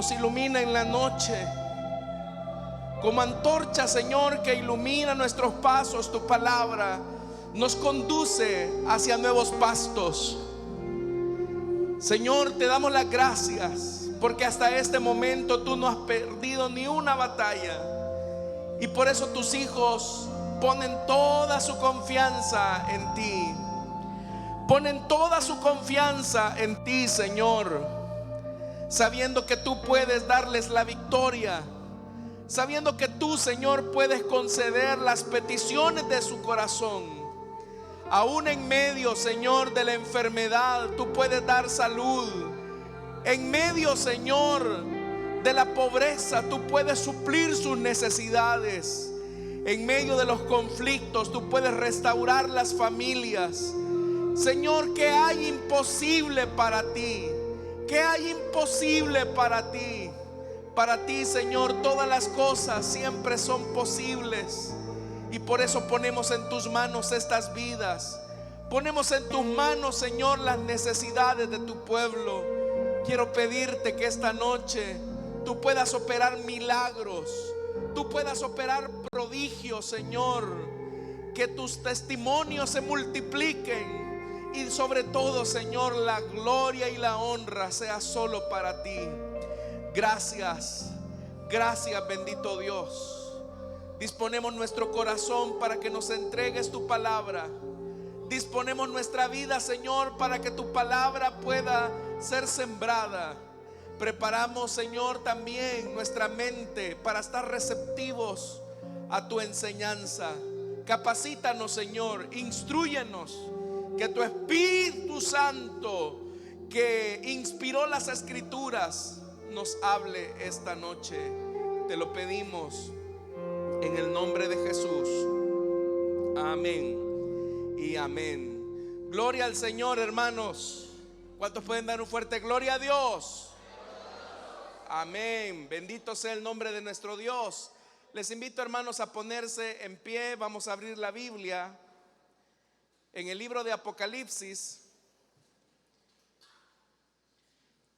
nos ilumina en la noche. Como antorcha, Señor, que ilumina nuestros pasos, tu palabra nos conduce hacia nuevos pastos. Señor, te damos las gracias porque hasta este momento tú no has perdido ni una batalla. Y por eso tus hijos ponen toda su confianza en ti. Ponen toda su confianza en ti, Señor, sabiendo que tú puedes darles la victoria, sabiendo que tú, Señor, puedes conceder las peticiones de su corazón. Aún en medio, Señor, de la enfermedad, tú puedes dar salud. En medio, Señor, de la pobreza, tú puedes suplir sus necesidades. En medio de los conflictos, tú puedes restaurar las familias. Señor, ¿qué hay imposible para ti? ¿Qué hay imposible para ti? Para ti, Señor, todas las cosas siempre son posibles. Y por eso ponemos en tus manos estas vidas. Ponemos en tus manos, Señor, las necesidades de tu pueblo. Quiero pedirte que esta noche tú puedas operar milagros, tú puedas operar prodigios, Señor. Que tus testimonios se multipliquen. Y sobre todo, Señor, la gloria y la honra sea solo para ti. Gracias, gracias, bendito Dios. Disponemos nuestro corazón para que nos entregues tu palabra. Disponemos nuestra vida, Señor, para que tu palabra pueda ser sembrada. Preparamos, Señor, también nuestra mente para estar receptivos a tu enseñanza. Capacítanos, Señor, instrúyenos. Que tu Espíritu Santo, que inspiró las Escrituras, nos hable esta noche. Te lo pedimos en el nombre de Jesús. Amén y amén. Gloria al Señor, hermanos. ¿Cuántos pueden dar un fuerte gloria a Dios? Amén. Bendito sea el nombre de nuestro Dios. Les invito, hermanos, a ponerse en pie. Vamos a abrir la Biblia en el libro de Apocalipsis.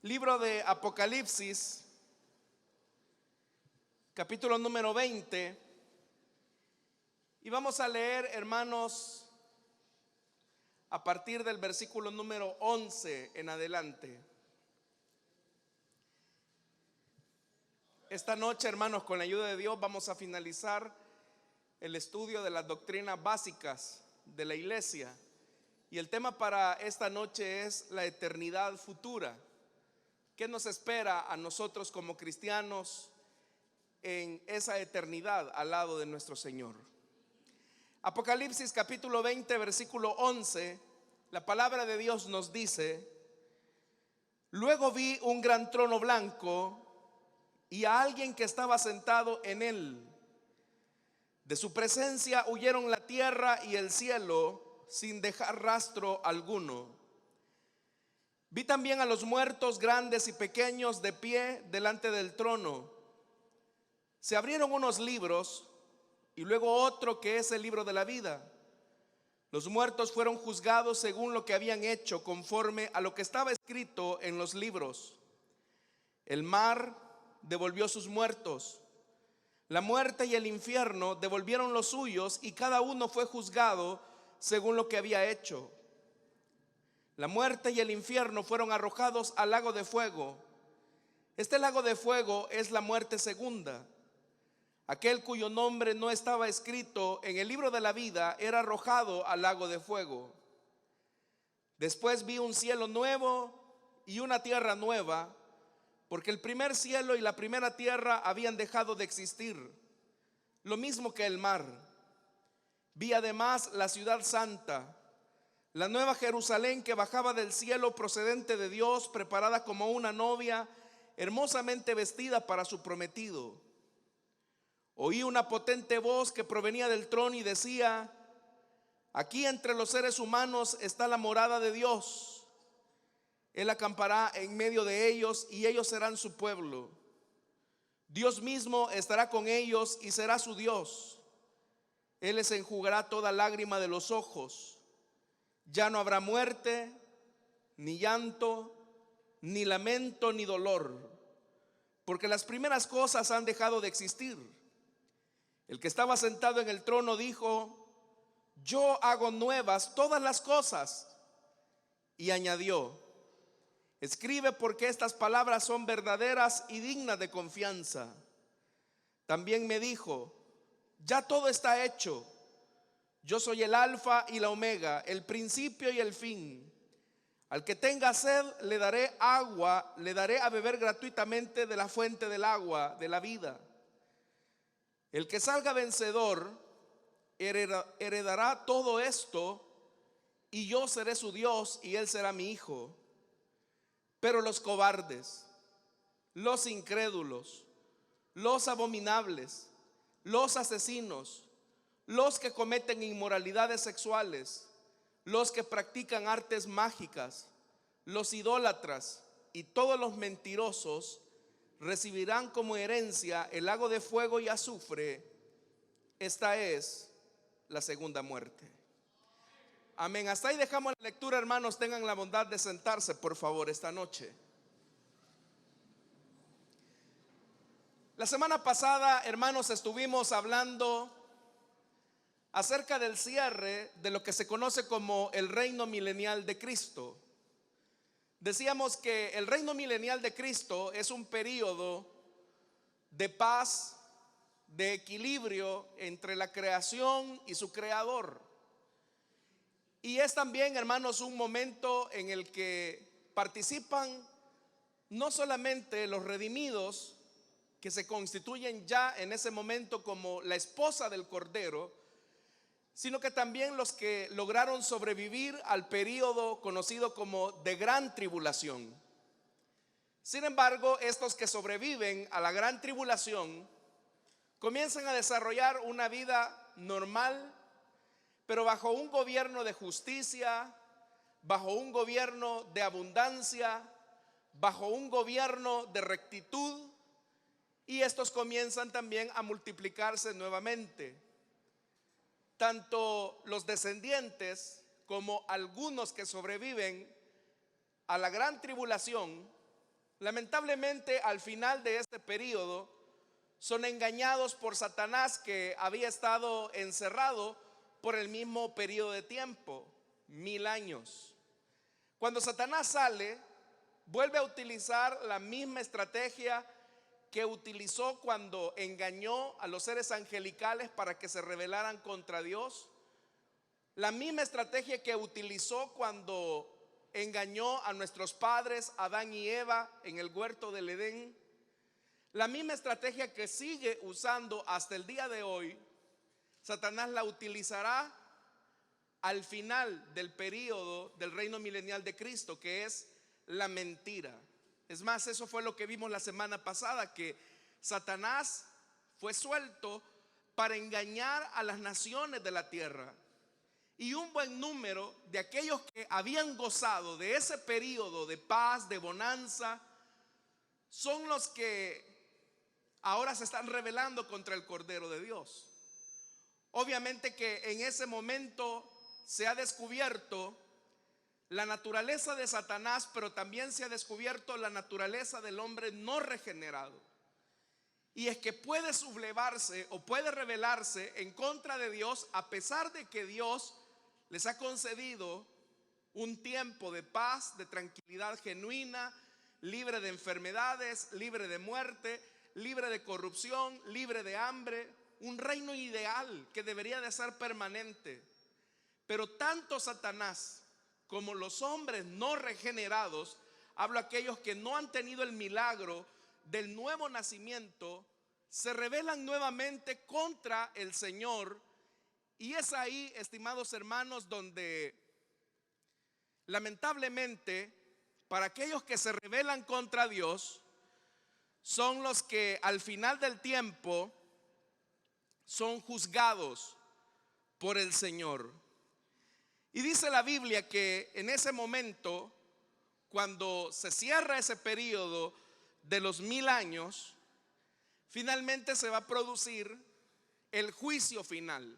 Libro de Apocalipsis, capítulo número 20. Y vamos a leer, hermanos, a partir del versículo número 11 en adelante. Esta noche, hermanos, con la ayuda de Dios, vamos a finalizar el estudio de las doctrinas básicas de la iglesia. Y el tema para esta noche es la eternidad futura. ¿Qué nos espera a nosotros como cristianos en esa eternidad al lado de nuestro Señor? Apocalipsis capítulo 20, versículo 11, la palabra de Dios nos dice: luego vi un gran trono blanco y a alguien que estaba sentado en él. De su presencia huyeron la tierra y el cielo sin dejar rastro alguno. Vi también a los muertos grandes y pequeños de pie delante del trono. Se abrieron unos libros y luego otro, que es el libro de la vida. Los muertos fueron juzgados según lo que habían hecho, conforme a lo que estaba escrito en los libros. El mar devolvió sus muertos. La muerte y el infierno devolvieron los suyos, y cada uno fue juzgado según lo que había hecho. La muerte y el infierno fueron arrojados al lago de fuego. Este lago de fuego es la muerte segunda. Aquel cuyo nombre no estaba escrito en el libro de la vida era arrojado al lago de fuego. Después vi un cielo nuevo y una tierra nueva, porque el primer cielo y la primera tierra habían dejado de existir, lo mismo que el mar. Vi además la ciudad santa, la nueva Jerusalén, que bajaba del cielo procedente de Dios, preparada como una novia hermosamente vestida para su prometido. Oí una potente voz que provenía del trono y decía: aquí entre los seres humanos está la morada de Dios. Él acampará en medio de ellos y ellos serán su pueblo. Dios mismo estará con ellos y será su Dios. Él les enjugará toda lágrima de los ojos. Ya no habrá muerte, ni llanto, ni lamento, ni dolor, porque las primeras cosas han dejado de existir. El que estaba sentado en el trono dijo: yo hago nuevas todas las cosas. Y añadió: escribe, porque estas palabras son verdaderas y dignas de confianza. También me dijo: ya todo está hecho. Yo soy el alfa y la omega, el principio y el fin. Al que tenga sed le daré agua, le daré a beber gratuitamente de la fuente del agua de la vida. El que salga vencedor heredará todo esto, y yo seré su Dios y él será mi hijo. Pero los cobardes, los incrédulos, los abominables, los asesinos, los que cometen inmoralidades sexuales, los que practican artes mágicas, los idólatras y todos los mentirosos recibirán como herencia el lago de fuego y azufre. Esta es la segunda muerte. Amén. Hasta ahí dejamos la lectura, hermanos. Tengan la bondad de sentarse, por favor, esta noche. La semana pasada, hermanos, estuvimos hablando acerca del cierre de lo que se conoce como el reino milenial de Cristo. Decíamos que el reino milenial de Cristo es un periodo de paz, de equilibrio entre la creación y su creador. Y es también, hermanos, un momento en el que participan no solamente los redimidos, que se constituyen ya en ese momento como la esposa del Cordero, sino que también los que lograron sobrevivir al periodo conocido como de gran tribulación. Sin embargo, estos que sobreviven a la gran tribulación comienzan a desarrollar una vida normal, pero bajo un gobierno de justicia, bajo un gobierno de abundancia, bajo un gobierno de rectitud, y estos comienzan también a multiplicarse nuevamente. Tanto los descendientes como algunos que sobreviven a la gran tribulación, lamentablemente al final de este periodo, son engañados por Satanás, que había estado encerrado por el mismo periodo de tiempo, 1000 años. Cuando Satanás sale, vuelve a utilizar la misma estrategia que utilizó cuando engañó a los seres angelicales para que se rebelaran contra Dios. La misma estrategia que utilizó cuando engañó a nuestros padres, Adán y Eva, en el huerto del Edén. La misma estrategia que sigue usando hasta el día de hoy, Satanás la utilizará al final del periodo del reino milenial de Cristo, que es la mentira. Es más, eso fue lo que vimos la semana pasada, que Satanás fue suelto para engañar a las naciones de la tierra. Y un buen número de aquellos que habían gozado de ese periodo de paz, de bonanza, son los que ahora se están rebelando contra el Cordero de Dios. Obviamente que en ese momento se ha descubierto la naturaleza de Satanás, pero también se ha descubierto la naturaleza del hombre no regenerado. Y es que puede sublevarse o puede rebelarse en contra de Dios, a pesar de que Dios les ha concedido un tiempo de paz, de tranquilidad genuina, libre de enfermedades, libre de muerte, libre de corrupción, libre de hambre, un reino ideal que debería de ser permanente. Pero tanto Satanás como los hombres no regenerados, hablo aquellos que no han tenido el milagro del nuevo nacimiento, se rebelan nuevamente contra el Señor. Y es ahí, estimados hermanos, donde lamentablemente para aquellos que se rebelan contra Dios, son los que al final del tiempo son juzgados por el Señor. Y dice la Biblia que en ese momento, cuando se cierra ese periodo de los 1000 años, finalmente se va a producir el juicio final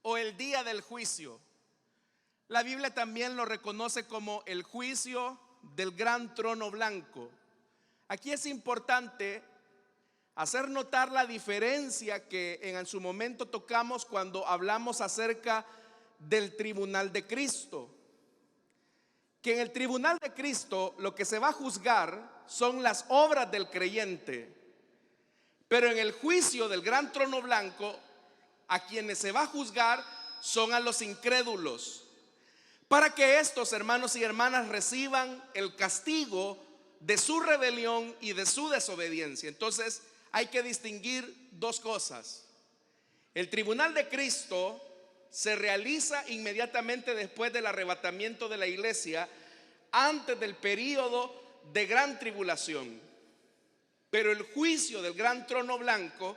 o el día del juicio. La Biblia también lo reconoce como el juicio del gran trono blanco. Aquí es importante hacer notar la diferencia que en su momento tocamos cuando hablamos acerca del tribunal de Cristo. Que en el tribunal de Cristo lo que se va a juzgar son las obras del creyente. Pero en el juicio del gran trono blanco, a quienes se va a juzgar son a los incrédulos, para que estos hermanos y hermanas reciban el castigo de su rebelión y de su desobediencia. Entonces hay que distinguir dos cosas. El tribunal de Cristo se realiza inmediatamente después del arrebatamiento de la iglesia, antes del período de gran tribulación. Pero el juicio del gran trono blanco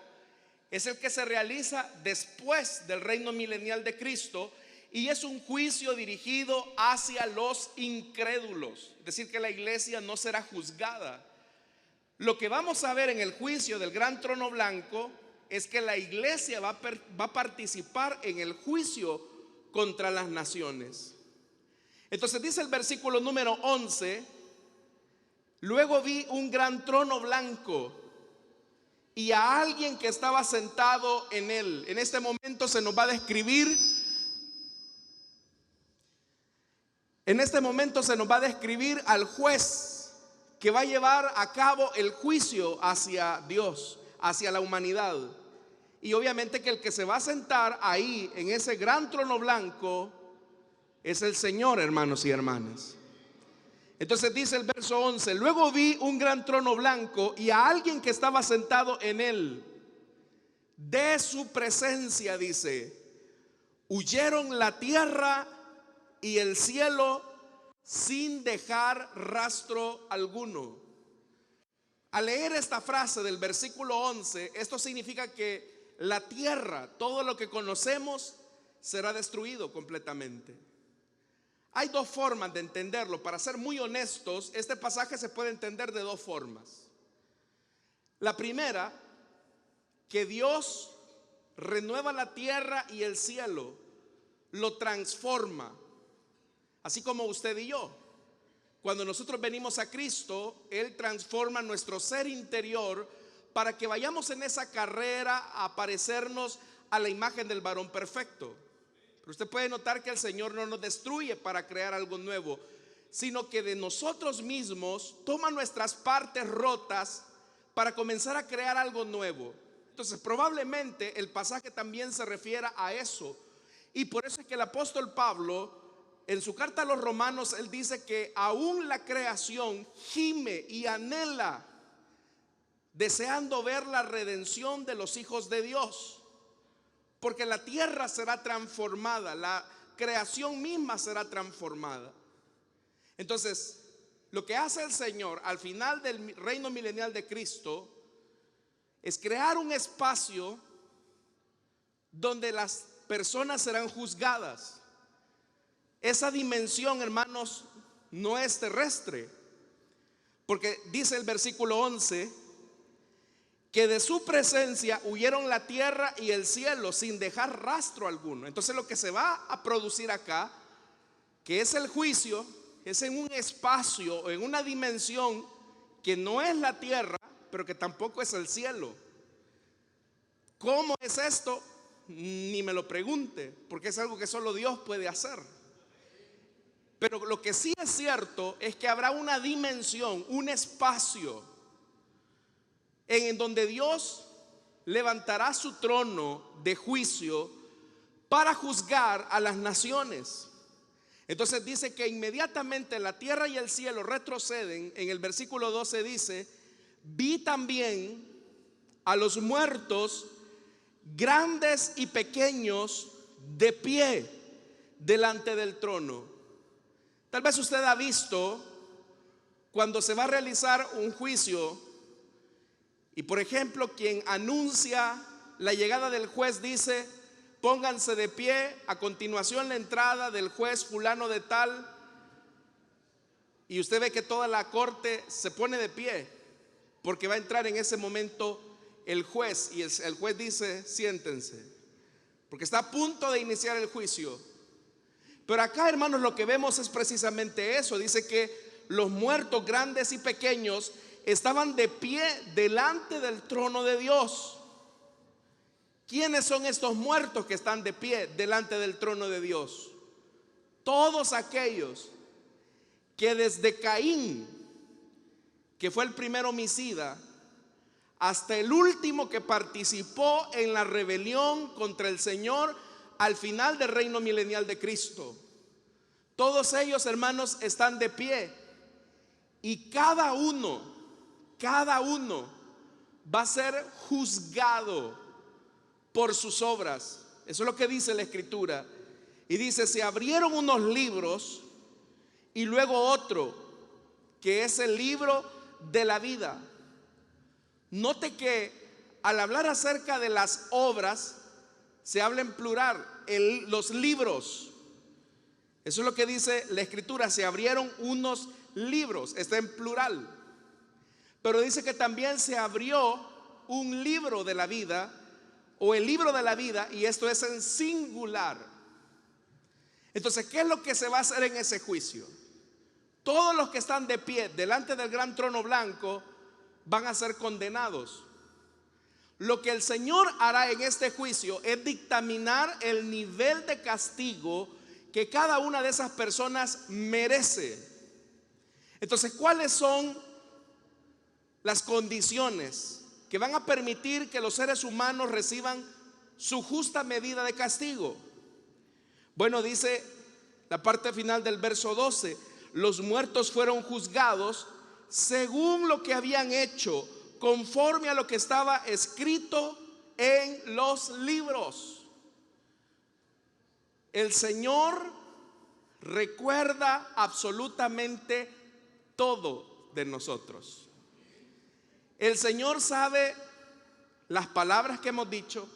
es el que se realiza después del reino milenial de Cristo, y es un juicio dirigido hacia los incrédulos. Es decir, que la iglesia no será juzgada. Lo que vamos a ver en el juicio del gran trono blanco es que la iglesia va a participar en el juicio contra las naciones. Entonces dice el versículo número 11: luego vi un gran trono blanco y a alguien que estaba sentado en él. En este momento se nos va a describir al juez que va a llevar a cabo el juicio hacia Dios, hacia la humanidad. Y obviamente que el que se va a sentar ahí en ese gran trono blanco es el Señor, hermanos y hermanas. Entonces dice el verso 11: luego vi un gran trono blanco y a alguien que estaba sentado en él. De su presencia, dice, huyeron la tierra y el cielo sin dejar rastro alguno. Al leer esta frase del versículo 11, esto significa que la tierra, todo lo que conocemos, será destruido completamente. Hay dos formas de entenderlo. Para ser muy honestos, este pasaje se puede entender de dos formas. La primera, que Dios renueva la tierra y el cielo, lo transforma, así como usted y yo. Cuando nosotros venimos a Cristo, Él transforma nuestro ser interior para que vayamos en esa carrera a parecernos a la imagen del varón perfecto. Pero usted puede notar que el Señor no nos destruye para crear algo nuevo, sino que de nosotros mismos toma nuestras partes rotas para comenzar a crear algo nuevo. Entonces probablemente el pasaje también se refiera a eso. Y por eso es que el apóstol Pablo, en su carta a los Romanos, él dice que aún la creación gime y anhela, deseando ver la redención de los hijos de Dios. Porque la tierra será transformada, la creación misma será transformada. Entonces, lo que hace el Señor al final del reino milenial de Cristo es crear un espacio donde las personas serán juzgadas. Esa dimensión, hermanos, no es terrestre, porque dice el versículo 11 que de su presencia huyeron la tierra y el cielo sin dejar rastro alguno. Entonces lo que se va a producir acá, que es el juicio, es en un espacio, en una dimensión que no es la tierra, pero que tampoco es el cielo. ¿Cómo es esto? Ni me lo pregunte, porque es algo que solo Dios puede hacer. Pero lo que sí es cierto es que habrá una dimensión, un espacio en donde Dios levantará su trono de juicio para juzgar a las naciones. Entonces dice que inmediatamente la tierra y el cielo retroceden. En el versículo 12 dice: vi también a los muertos, grandes y pequeños, de pie delante del trono. Tal vez usted ha visto cuando se va a realizar un juicio y, por ejemplo, quien anuncia la llegada del juez dice: pónganse de pie, a continuación la entrada del juez fulano de tal. Y usted ve que toda la corte se pone de pie, porque va a entrar en ese momento el juez. Y el juez dice: siéntense, porque está a punto de iniciar el juicio. Pero acá, hermanos, lo que vemos es precisamente eso. Dice que los muertos grandes y pequeños estaban de pie delante del trono de Dios. ¿Quiénes son estos muertos que están de pie delante del trono de Dios? Todos aquellos que desde Caín, que fue el primer homicida, hasta el último que participó en la rebelión contra el Señor al final del reino milenial de Cristo. Todos ellos, hermanos, están de pie, y cada uno va a ser juzgado por sus obras. Eso es lo que dice la Escritura. Y dice: se abrieron unos libros y luego otro, que es el libro de la vida. Note que al hablar acerca de las obras se habla en plural, los libros. Eso es lo que dice la Escritura: se abrieron unos libros, está en plural. Pero dice que también se abrió un libro de la vida, o el libro de la vida, y esto es en singular. Entonces, ¿qué es lo que se va a hacer en ese juicio? Todos los que están de pie delante del gran trono blanco van a ser condenados. Lo que el Señor hará en este juicio es dictaminar el nivel de castigo que cada una de esas personas merece. Entonces, ¿cuáles son las condiciones que van a permitir que los seres humanos reciban su justa medida de castigo? Bueno, dice la parte final del verso 12: los muertos fueron juzgados según lo que habían hecho, conforme a lo que estaba escrito en los libros. El Señor recuerda absolutamente todo de nosotros. El Señor sabe las palabras que hemos dicho.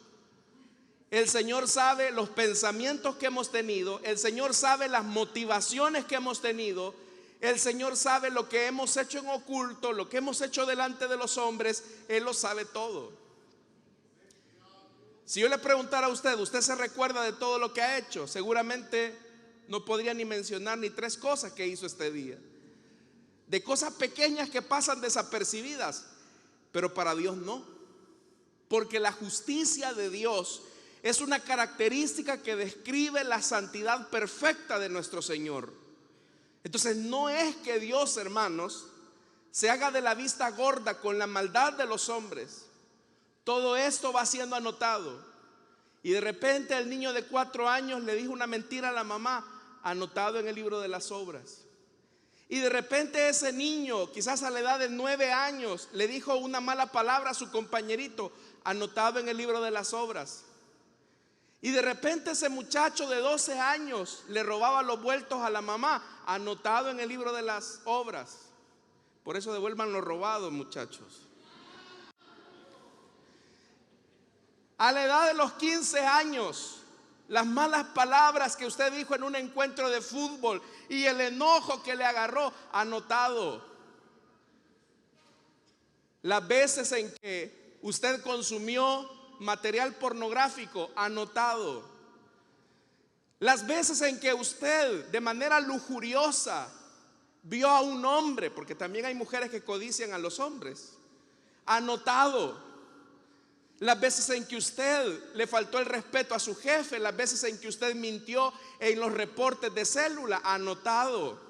El Señor sabe los pensamientos que hemos tenido. El Señor sabe las motivaciones que hemos tenido. El Señor sabe lo que hemos hecho en oculto, lo que hemos hecho delante de los hombres. Él lo sabe todo. Si yo le preguntara a usted, ¿usted se recuerda de todo lo que ha hecho? Seguramente no podría ni mencionar ni 3 cosas que hizo este día. De cosas pequeñas que pasan desapercibidas, pero para Dios no. Porque la justicia de Dios es una característica que describe la santidad perfecta de nuestro Señor. Entonces no es que Dios, hermanos, se haga de la vista gorda con la maldad de los hombres. Todo esto va siendo anotado. Y de repente el niño de 4 años le dijo una mentira a la mamá, anotado en el libro de las obras. Y de repente ese niño, quizás a la edad de 9 años, le dijo una mala palabra a su compañerito, anotado en el libro de las obras. Y de repente ese muchacho de 12 años le robaba los vueltos a la mamá, anotado en el libro de las obras. Por eso devuelvan lo robado, muchachos. A la edad de los 15 años, las malas palabras que usted dijo en un encuentro de fútbol y el enojo que le agarró, anotado. Las veces en que usted consumió material pornográfico, anotado. Las veces en que usted de manera lujuriosa vio a un hombre, porque también hay mujeres que codician a los hombres, anotado. Las veces en que usted le faltó el respeto a su jefe, las veces en que usted mintió en los reportes de célula, anotado.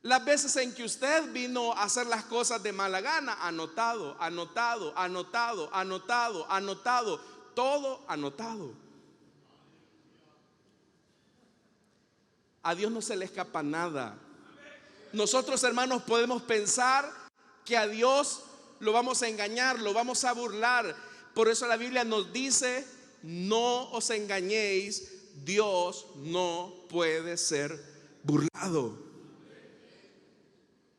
Las veces en que usted vino a hacer las cosas de mala gana, anotado, anotado, anotado, anotado, anotado, todo anotado. A Dios no se le escapa nada. Nosotros, hermanos, podemos pensar que a Dios lo vamos a engañar, lo vamos a burlar. Por eso la Biblia nos dice: no os engañéis, Dios no puede ser burlado.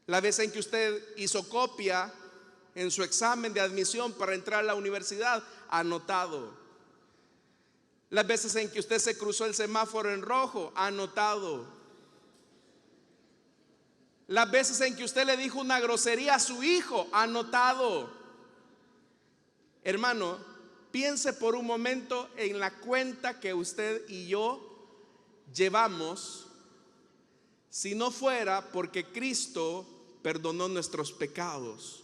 La vez en que usted hizo copia en su examen de admisión para entrar a la universidad, anotado. Las veces en que usted se cruzó el semáforo en rojo, anotado. Las veces en que usted le dijo una grosería a su hijo, anotado. Hermano, piense por un momento en la cuenta que usted y yo llevamos, si no fuera porque Cristo perdonó nuestros pecados.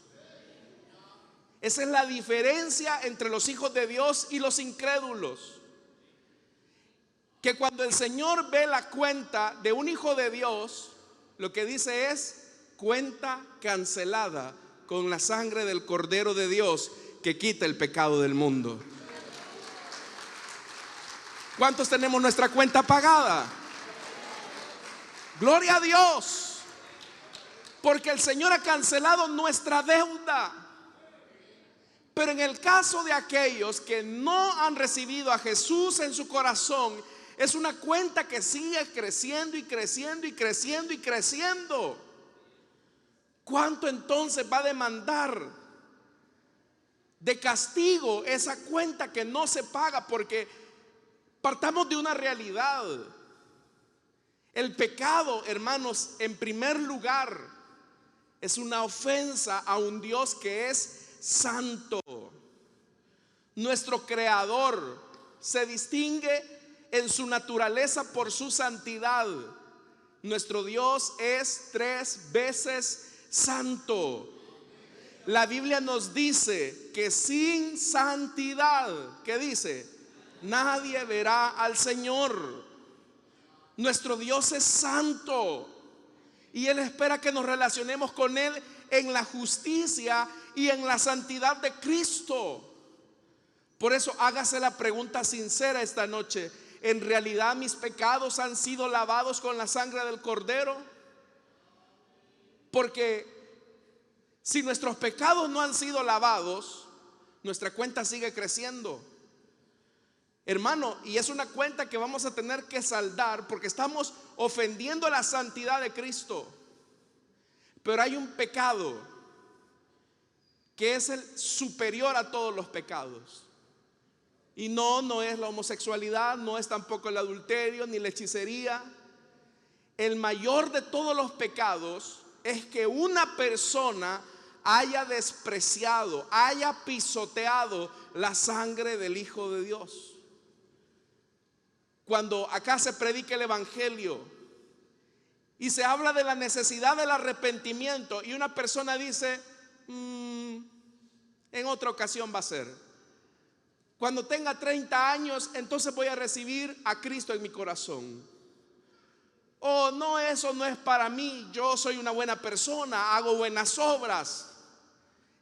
Esa es la diferencia entre los hijos de Dios y los incrédulos. Que cuando el Señor ve la cuenta de un hijo de Dios, lo que dice es: cuenta cancelada con la sangre del Cordero de Dios que quita el pecado del mundo. ¿Cuántos tenemos nuestra cuenta pagada? Gloria a Dios, porque el Señor ha cancelado nuestra deuda. Pero en el caso de aquellos que no han recibido a Jesús en su corazón, es una cuenta que sigue creciendo y creciendo y creciendo y creciendo. ¿Cuánto entonces va a demandar de castigo esa cuenta que no se paga? Porque partamos de una realidad. El pecado, hermanos, en primer lugar, es una ofensa a un Dios que es santo. Nuestro Creador se distingue en su naturaleza por su santidad. Nuestro Dios es 3 veces santo. La Biblia nos dice que sin santidad, ¿qué dice? Nadie verá al Señor. Nuestro Dios es santo y Él espera que nos relacionemos con Él en la justicia y en la santidad de Cristo. Por eso hágase la pregunta sincera esta noche: ¿en realidad mis pecados han sido lavados con la sangre del Cordero? Porque si nuestros pecados no han sido lavados, nuestra cuenta sigue creciendo, hermano, y es una cuenta que vamos a tener que saldar porque estamos ofendiendo la santidad de Cristo. Pero hay un pecado que es el superior a todos los pecados. Y no es la homosexualidad, no es tampoco el adulterio ni la hechicería. El mayor de todos los pecados es que una persona haya despreciado, haya pisoteado la sangre del Hijo de Dios. Cuando acá se predica el evangelio y se habla de la necesidad del arrepentimiento y una persona dice: en otra ocasión va a ser. Cuando tenga 30 años, entonces voy a recibir a Cristo en mi corazón. Oh, no, eso no es para mí. Yo soy una buena persona, hago buenas obras.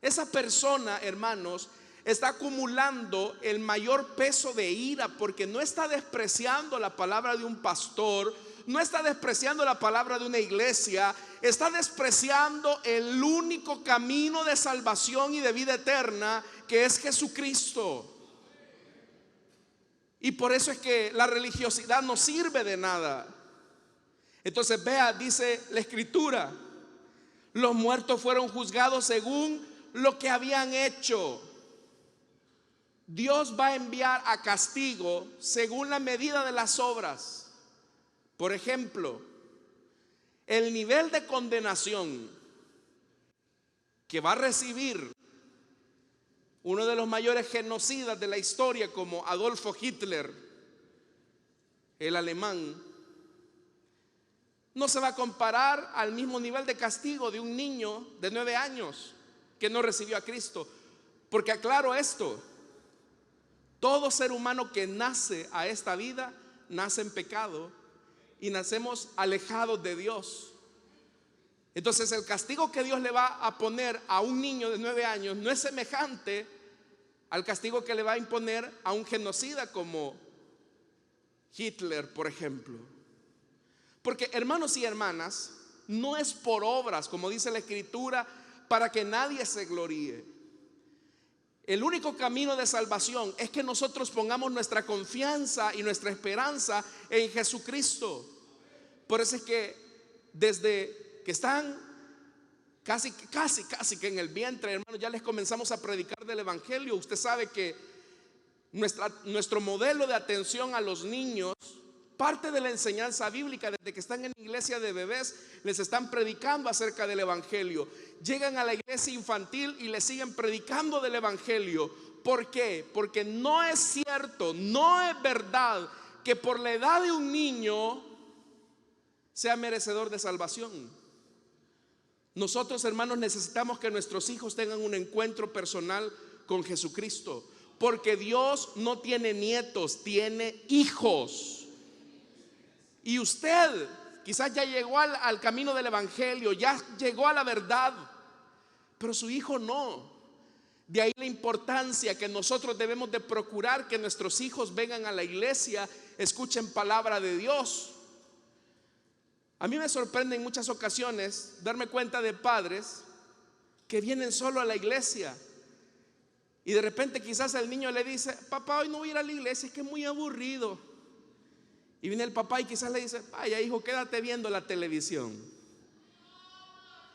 Esa persona, hermanos, está acumulando el mayor peso de ira porque no está despreciando la palabra de un pastor, no está despreciando la palabra de una iglesia, está despreciando el único camino de salvación y de vida eterna, que es Jesucristo. Y por eso es que la religiosidad no sirve de nada. Entonces vea, dice la Escritura: los muertos fueron juzgados según lo que habían hecho. Dios va a enviar a castigo según la medida de las obras. Por ejemplo, el nivel de condenación que va a recibir uno de los mayores genocidas de la historia, como Adolfo Hitler, el alemán, no se va a comparar al mismo nivel de castigo de un niño de 9 años que no recibió a Cristo. Porque aclaro esto: todo ser humano que nace a esta vida nace en pecado y nacemos alejados de Dios. Entonces el castigo que Dios le va a poner a un niño de 9 años no es semejante al castigo que le va a imponer a un genocida como Hitler, por ejemplo. Porque, hermanos y hermanas, no es por obras, como dice la Escritura, para que nadie se gloríe. El único camino de salvación es que nosotros pongamos nuestra confianza y nuestra esperanza en Jesucristo. Por eso es que desde que están casi que en el vientre, hermanos, ya les comenzamos a predicar del evangelio. Usted sabe que nuestro modelo de atención a los niños parte de la enseñanza bíblica. Desde que están en la iglesia de bebés, les están predicando acerca del evangelio. Llegan a la iglesia infantil y les siguen predicando del evangelio. ¿Por qué? Porque no es cierto, no es verdad que por la edad de un niño sea merecedor de salvación. Nosotros, hermanos, necesitamos que nuestros hijos tengan un encuentro personal con Jesucristo, porque Dios no tiene nietos, tiene hijos. Y usted quizás ya llegó al camino del evangelio, ya llegó a la verdad, pero su hijo no. De ahí la importancia que nosotros debemos de procurar que nuestros hijos vengan a la iglesia, escuchen palabra de Dios. A mí me sorprende en muchas ocasiones darme cuenta de padres que vienen solo a la iglesia y de repente quizás el niño le dice: papá, hoy no voy a ir a la iglesia, es que es muy aburrido. Y viene el papá y quizás le dice: vaya hijo, quédate viendo la televisión.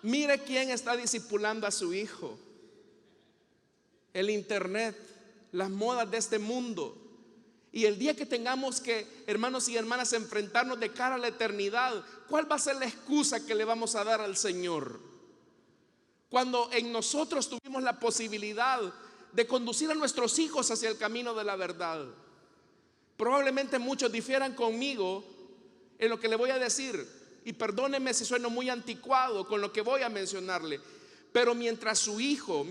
Mire quién está discipulando a su hijo. El internet, las modas de este mundo. Y el día que tengamos que, hermanos y hermanas, enfrentarnos de cara a la eternidad, ¿cuál va a ser la excusa que le vamos a dar al Señor? Cuando en nosotros tuvimos la posibilidad de conducir a nuestros hijos hacia el camino de la verdad. Probablemente muchos difieran conmigo en lo que le voy a decir, y perdónenme si sueno muy anticuado con lo que voy a mencionarle, pero mientras su hijo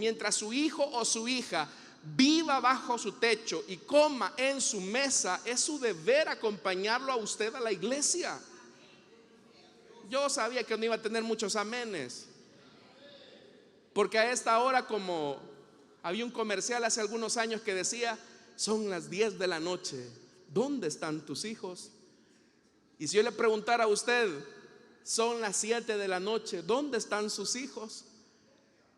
o su hija viva bajo su techo y coma en su mesa, es su deber acompañarlo a usted a la iglesia. Yo sabía que no iba a tener muchos amenes, porque a esta hora, como había un comercial hace algunos años que decía: son las 10 de la noche, ¿dónde están tus hijos? Y si yo le preguntara a usted: son las 7 de la noche, ¿dónde están sus hijos?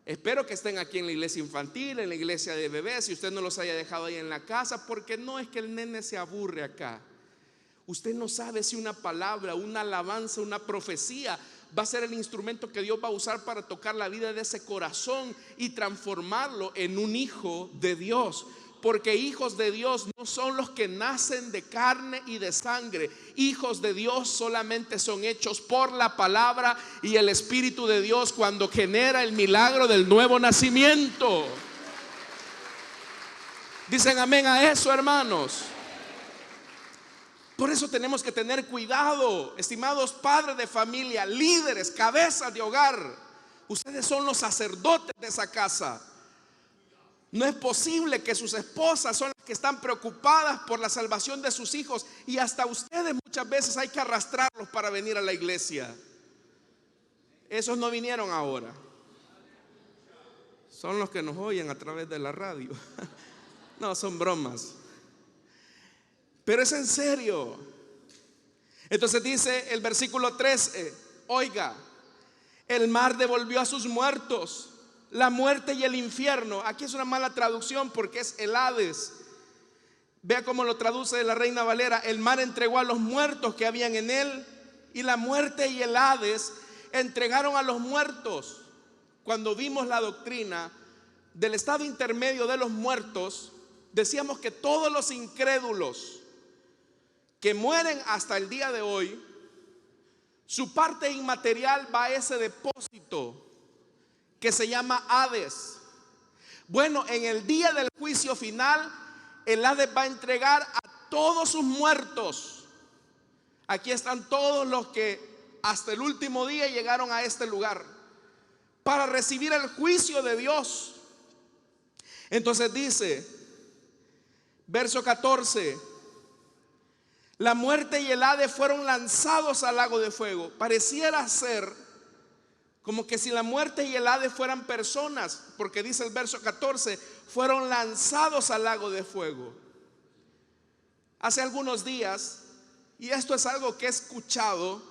Espero que estén aquí en la iglesia infantil, en la iglesia de bebés, si usted no los haya dejado ahí en la casa, porque no es que el nene se aburre acá. Usted no sabe si una palabra, una alabanza, una profecía va a ser el instrumento que Dios va a usar para tocar la vida de ese corazón y transformarlo en un hijo de Dios. Porque hijos de Dios no son los que nacen de carne y de sangre. Hijos de Dios solamente son hechos por la palabra y el Espíritu de Dios, cuando genera el milagro del nuevo nacimiento. Dicen amén a eso, hermanos. Por eso tenemos que tener cuidado, estimados padres de familia, líderes, cabezas de hogar. Ustedes son los sacerdotes de esa casa. No es posible que sus esposas son las que están preocupadas por la salvación de sus hijos, y hasta ustedes muchas veces hay que arrastrarlos para venir a la iglesia. Esos no vinieron ahora, son los que nos oyen a través de la radio. No, son bromas, pero es en serio. Entonces dice el versículo 13: oiga, el mar devolvió a sus muertos, la muerte y el infierno. Aquí es una mala traducción porque es el Hades. Vea cómo lo traduce la Reina Valera: el mar entregó a los muertos que habían en él, y la muerte y el Hades entregaron a los muertos. Cuando vimos la doctrina del estado intermedio de los muertos, decíamos que todos los incrédulos que mueren hasta el día de hoy, su parte inmaterial va a ese depósito que se llama Hades. Bueno, en el día del juicio final, el Hades va a entregar a todos sus muertos. Aquí están todos los que hasta el último día llegaron a este lugar para recibir el juicio de Dios. Entonces dice, verso 14: la muerte y el Hades fueron lanzados al lago de fuego. Pareciera ser como que si la muerte y el Hades fueran personas, porque dice el verso 14: fueron lanzados al lago de fuego. Hace algunos días, y esto es algo que he escuchado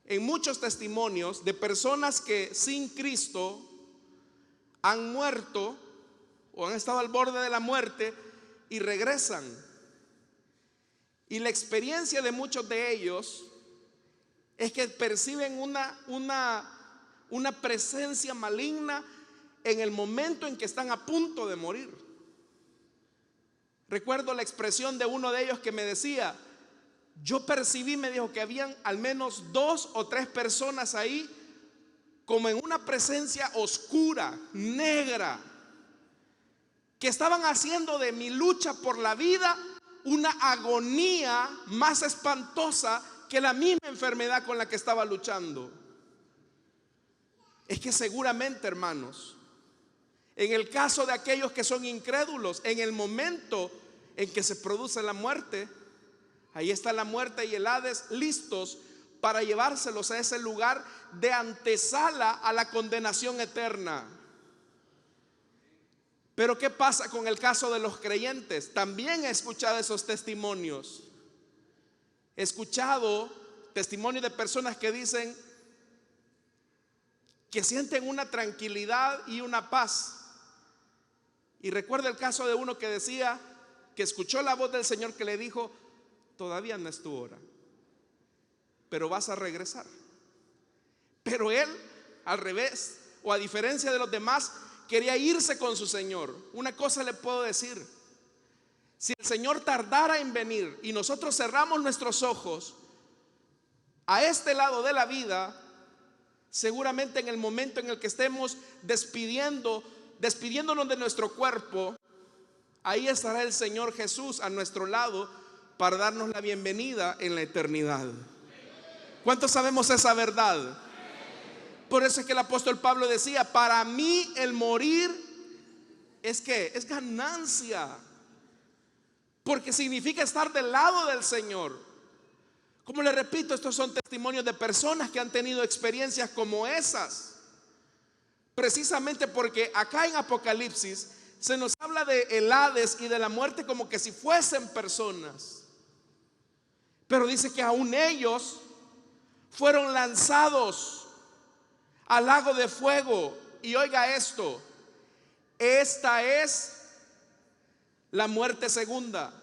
en muchos testimonios de personas que sin Cristo han muerto o han estado al borde de la muerte y regresan. Y la experiencia de muchos de ellos es que perciben una presencia maligna en el momento en que están a punto de morir. Recuerdo la expresión de uno de ellos que me decía: yo percibí, me dijo, que habían al menos 2 o 3 personas ahí como en una presencia oscura, negra, que estaban haciendo de mi lucha por la vida una agonía más espantosa que la misma enfermedad con la que estaba luchando. es que seguramente, hermanos, en el caso de aquellos que son incrédulos, en el momento en que se produce la muerte, ahí está la muerte y el Hades listos para llevárselos a ese lugar de antesala a la condenación eterna. Pero ¿qué pasa con el caso de los creyentes? También he escuchado esos testimonios. He escuchado testimonios de personas que dicen que sienten una tranquilidad y una paz. Y recuerdo el caso de uno que decía que escuchó la voz del Señor que le dijo: todavía no es tu hora, pero vas a regresar. Pero él, al revés, o a diferencia de los demás, quería irse con su Señor. Una cosa le puedo decir: si el Señor tardara en venir y nosotros cerramos nuestros ojos a este lado de la vida, seguramente en el momento en el que estemos despidiéndonos de nuestro cuerpo, ahí estará el Señor Jesús a nuestro lado para darnos la bienvenida en la eternidad. ¿Cuántos sabemos esa verdad? Por eso es que el apóstol Pablo decía: para mí el morir es ganancia, porque significa estar del lado del Señor. Como le repito, estos son testimonios de personas que han tenido experiencias como esas. Precisamente porque acá en Apocalipsis se nos habla de el Hades y de la muerte como que si fuesen personas. Pero dice que aún ellos fueron lanzados al lago de fuego. Y oiga esto: esta es la muerte segunda.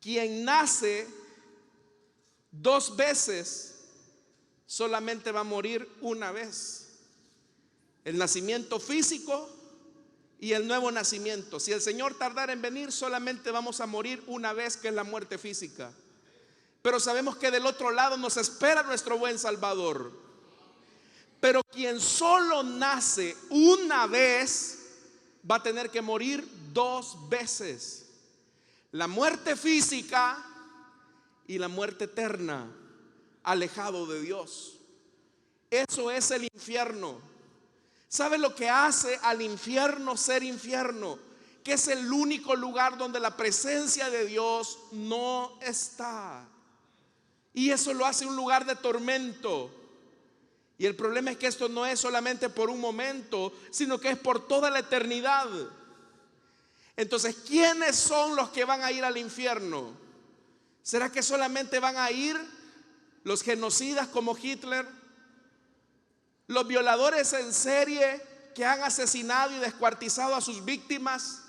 Quien nace dos veces solamente va a morir una vez. El nacimiento físico y el nuevo nacimiento. Si el Señor tardara en venir, solamente vamos a morir una vez, que es la muerte física. Pero sabemos que del otro lado nos espera nuestro buen Salvador. Pero quien solo nace una vez va a tener que morir dos veces: la muerte física y la muerte eterna, alejado de Dios. Eso es el infierno. ¿Sabe lo que hace al infierno ser infierno? Que es el único lugar donde la presencia de Dios no está. Y eso lo hace un lugar de tormento. Y el problema es que esto no es solamente por un momento, sino que es por toda la eternidad. Entonces, ¿quiénes son los que van a ir al infierno? ¿Será que solamente van a ir los genocidas como Hitler? ¿Los violadores en serie que han asesinado y descuartizado a sus víctimas?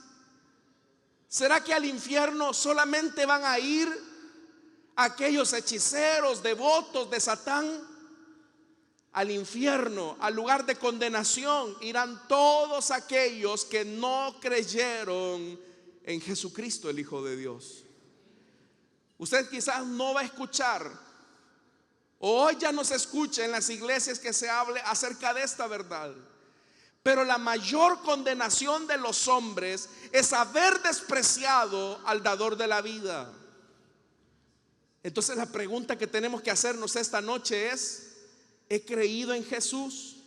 ¿Será que al infierno solamente van a ir aquellos hechiceros, devotos de Satán? Al infierno, al lugar de condenación, irán todos aquellos que no creyeron en Jesucristo, el Hijo de Dios. Usted quizás no va a escuchar, o hoy ya no se escucha en las iglesias que se hable acerca de esta verdad, pero la mayor condenación de los hombres es haber despreciado al dador de la vida. Entonces la pregunta que tenemos que hacernos esta noche es: ¿he creído en Jesús?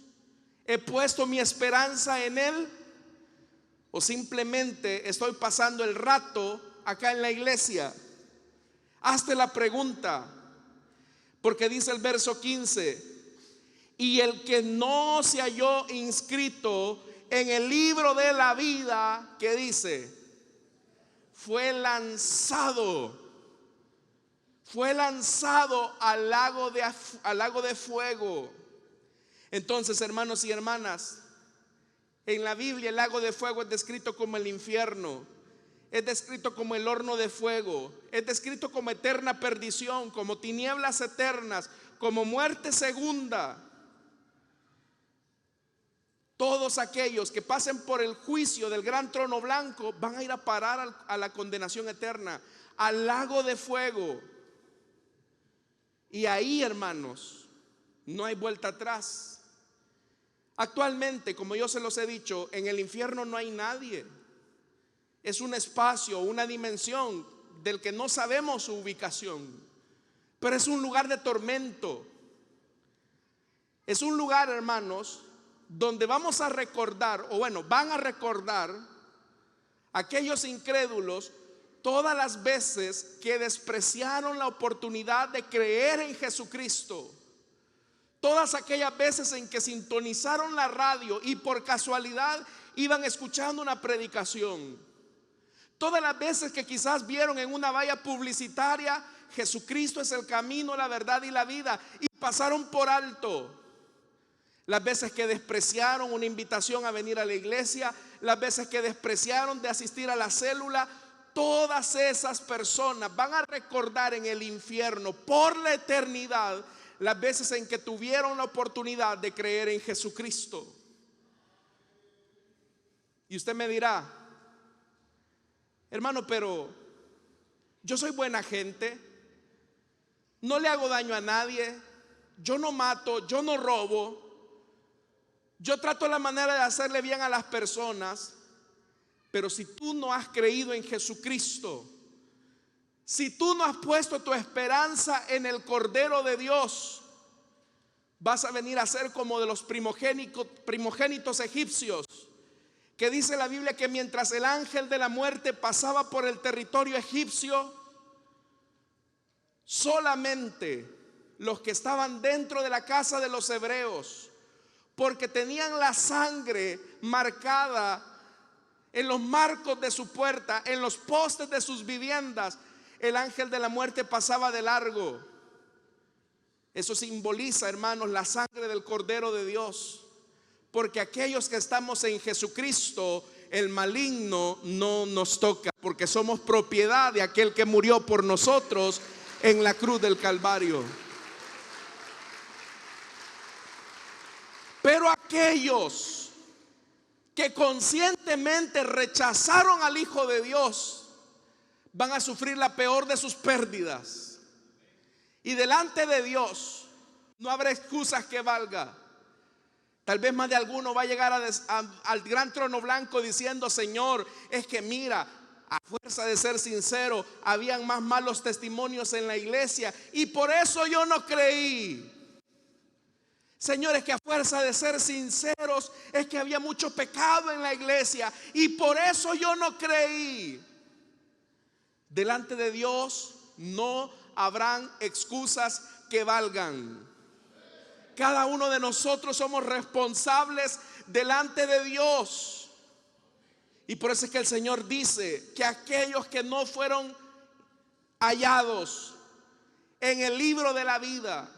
¿He puesto mi esperanza en Él? ¿O simplemente estoy pasando el rato acá en la iglesia? Hazte la pregunta, porque dice el verso 15: y el que no se halló inscrito en el libro de la vida, ¿qué dice? Fue lanzado al lago de fuego. Entonces, hermanos y hermanas, en la Biblia el lago de fuego es descrito como el infierno, es descrito como el horno de fuego, es descrito como eterna perdición, como tinieblas eternas, como muerte segunda. Todos aquellos que pasen por el juicio del gran trono blanco van a ir a parar a la condenación eterna, al lago de fuego. Y ahí, hermanos, no hay vuelta atrás. Actualmente, como yo se los he dicho, en el infierno no hay nadie. Es un espacio, una dimensión del que no sabemos su ubicación, pero es un lugar de tormento. Es un lugar, hermanos, donde vamos a recordar, o bueno, van a recordar aquellos incrédulos todas las veces que despreciaron la oportunidad de creer en Jesucristo. Todas aquellas veces en que sintonizaron la radio y por casualidad iban escuchando una predicación. Todas las veces que quizás vieron en una valla publicitaria: Jesucristo es el camino, la verdad y la vida, y pasaron por alto. Las veces que despreciaron una invitación a venir a la iglesia, las veces que despreciaron de asistir a la célula, todas esas personas van a recordar en el infierno por la eternidad las veces en que tuvieron la oportunidad de creer en Jesucristo. Y usted me dirá: hermano, pero yo soy buena gente, no le hago daño a nadie, yo no mato, yo no robo, yo trato la manera de hacerle bien a las personas. Pero si tú no has creído en Jesucristo, si tú no has puesto tu esperanza en el Cordero de Dios, vas a venir a ser como de los primogénitos egipcios, que dice la Biblia que mientras el ángel de la muerte pasaba por el territorio egipcio, solamente los que estaban dentro de la casa de los hebreos, porque tenían la sangre marcada en los marcos de su puerta, en los postes de sus viviendas, el ángel de la muerte pasaba de largo. Eso simboliza, hermanos, la sangre del Cordero de Dios, porque aquellos que estamos en Jesucristo, el maligno no nos toca, porque somos propiedad de aquel que murió por nosotros en la cruz del Calvario. Pero aquellos que conscientemente rechazaron al Hijo de Dios van a sufrir la peor de sus pérdidas. Y delante de Dios no habrá excusas que valga. Tal vez más de alguno va a llegar al gran trono blanco diciendo: Señor, es que mira, a fuerza de ser sincero, habían más malos testimonios en la iglesia y por eso yo no creí. Señores, que a fuerza de ser sinceros es que había mucho pecado en la iglesia y por eso yo no creí. Delante de Dios no habrán excusas que valgan. Cada uno de nosotros somos responsables delante de Dios. Y por eso es que el Señor dice que aquellos que no fueron hallados en el libro de la vida,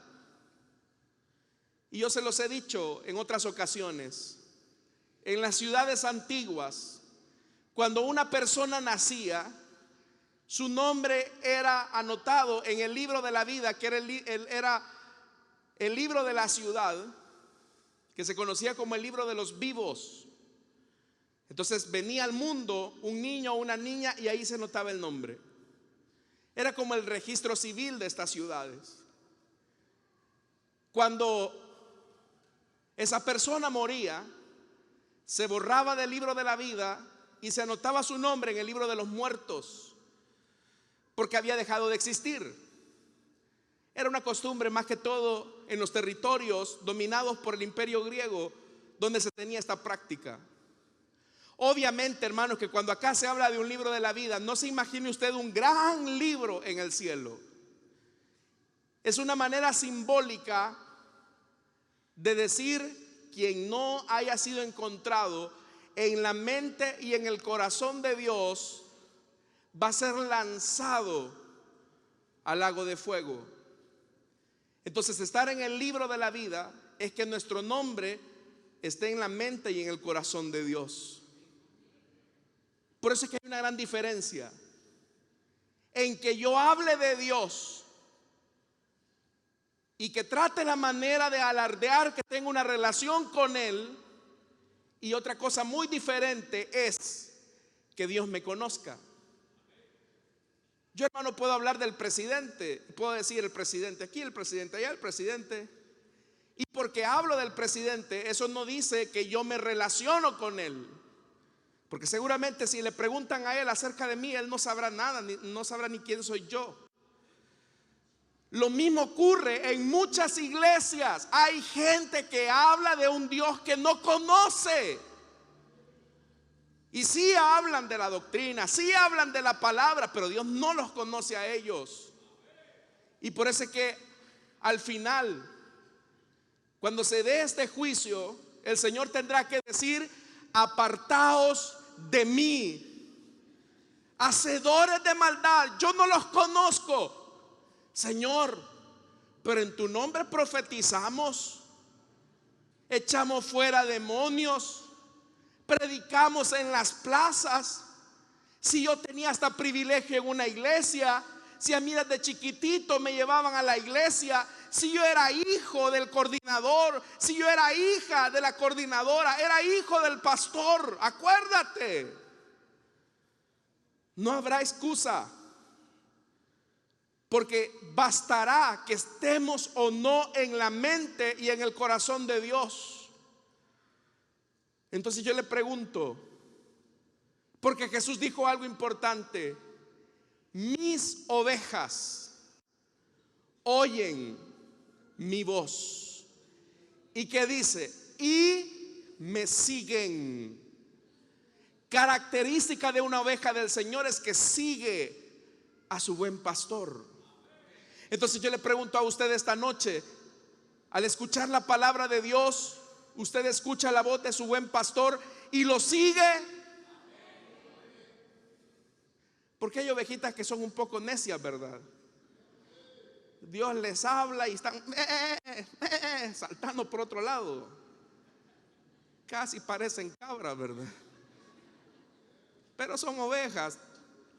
y yo se los he dicho en otras ocasiones, en las ciudades antiguas, cuando una persona nacía, su nombre era anotado en el libro de la vida, que era el libro de la ciudad, que se conocía como el libro de los vivos. Entonces venía al mundo un niño o una niña y ahí se notaba el nombre. Era como el registro civil de estas ciudades. Cuando esa persona moría, se borraba del libro de la vida y se anotaba su nombre en el libro de los muertos, porque había dejado de existir. Era una costumbre más que todo en los territorios dominados por el imperio griego, donde se tenía esta práctica. Obviamente, hermanos, que cuando acá se habla de un libro de la vida, no se imagine usted un gran libro en el cielo. Es una manera simbólica de decir: quien no haya sido encontrado en la mente y en el corazón de Dios va a ser lanzado al lago de fuego. Entonces, estar en el libro de la vida es que nuestro nombre esté en la mente y en el corazón de Dios. Por eso es que hay una gran diferencia en que yo hable de Dios y que trate la manera de alardear que tengo una relación con Él, y otra cosa muy diferente es que Dios me conozca. Yo, hermano, puedo hablar del presidente, puedo decir el presidente aquí, el presidente allá, el presidente, y porque hablo del presidente, eso no dice que yo me relaciono con él, porque seguramente si le preguntan a él acerca de mí, él no sabrá nada, no sabrá ni quién soy yo. Lo mismo ocurre en muchas iglesias. Hay gente que habla de un Dios que no conoce. Y sí hablan de la doctrina, sí hablan de la palabra, pero Dios no los conoce a ellos. Y por eso es que al final, cuando se dé este juicio, el Señor tendrá que decir: apartaos de mí, hacedores de maldad, yo no los conozco. Señor, pero en tu nombre profetizamos, echamos fuera demonios, predicamos en las plazas. Si yo tenía hasta privilegio en una iglesia, si a mí desde chiquitito me llevaban a la iglesia, si yo era hijo del coordinador, si yo era hija de la coordinadora, era hijo del pastor, acuérdate, no habrá excusa. Porque bastará que estemos o no en la mente y en el corazón de Dios. Entonces yo le pregunto, porque Jesús dijo algo importante: mis ovejas oyen mi voz. ¿Y qué dice? Y me siguen. Característica de una oveja del Señor es que sigue a su buen pastor. Entonces yo le pregunto a usted esta noche, al escuchar la palabra de Dios, usted escucha la voz de su buen pastor y lo sigue. Porque hay ovejitas que son un poco necias, ¿verdad? Dios les habla y están saltando por otro lado. Casi parecen cabras, ¿verdad? Pero son ovejas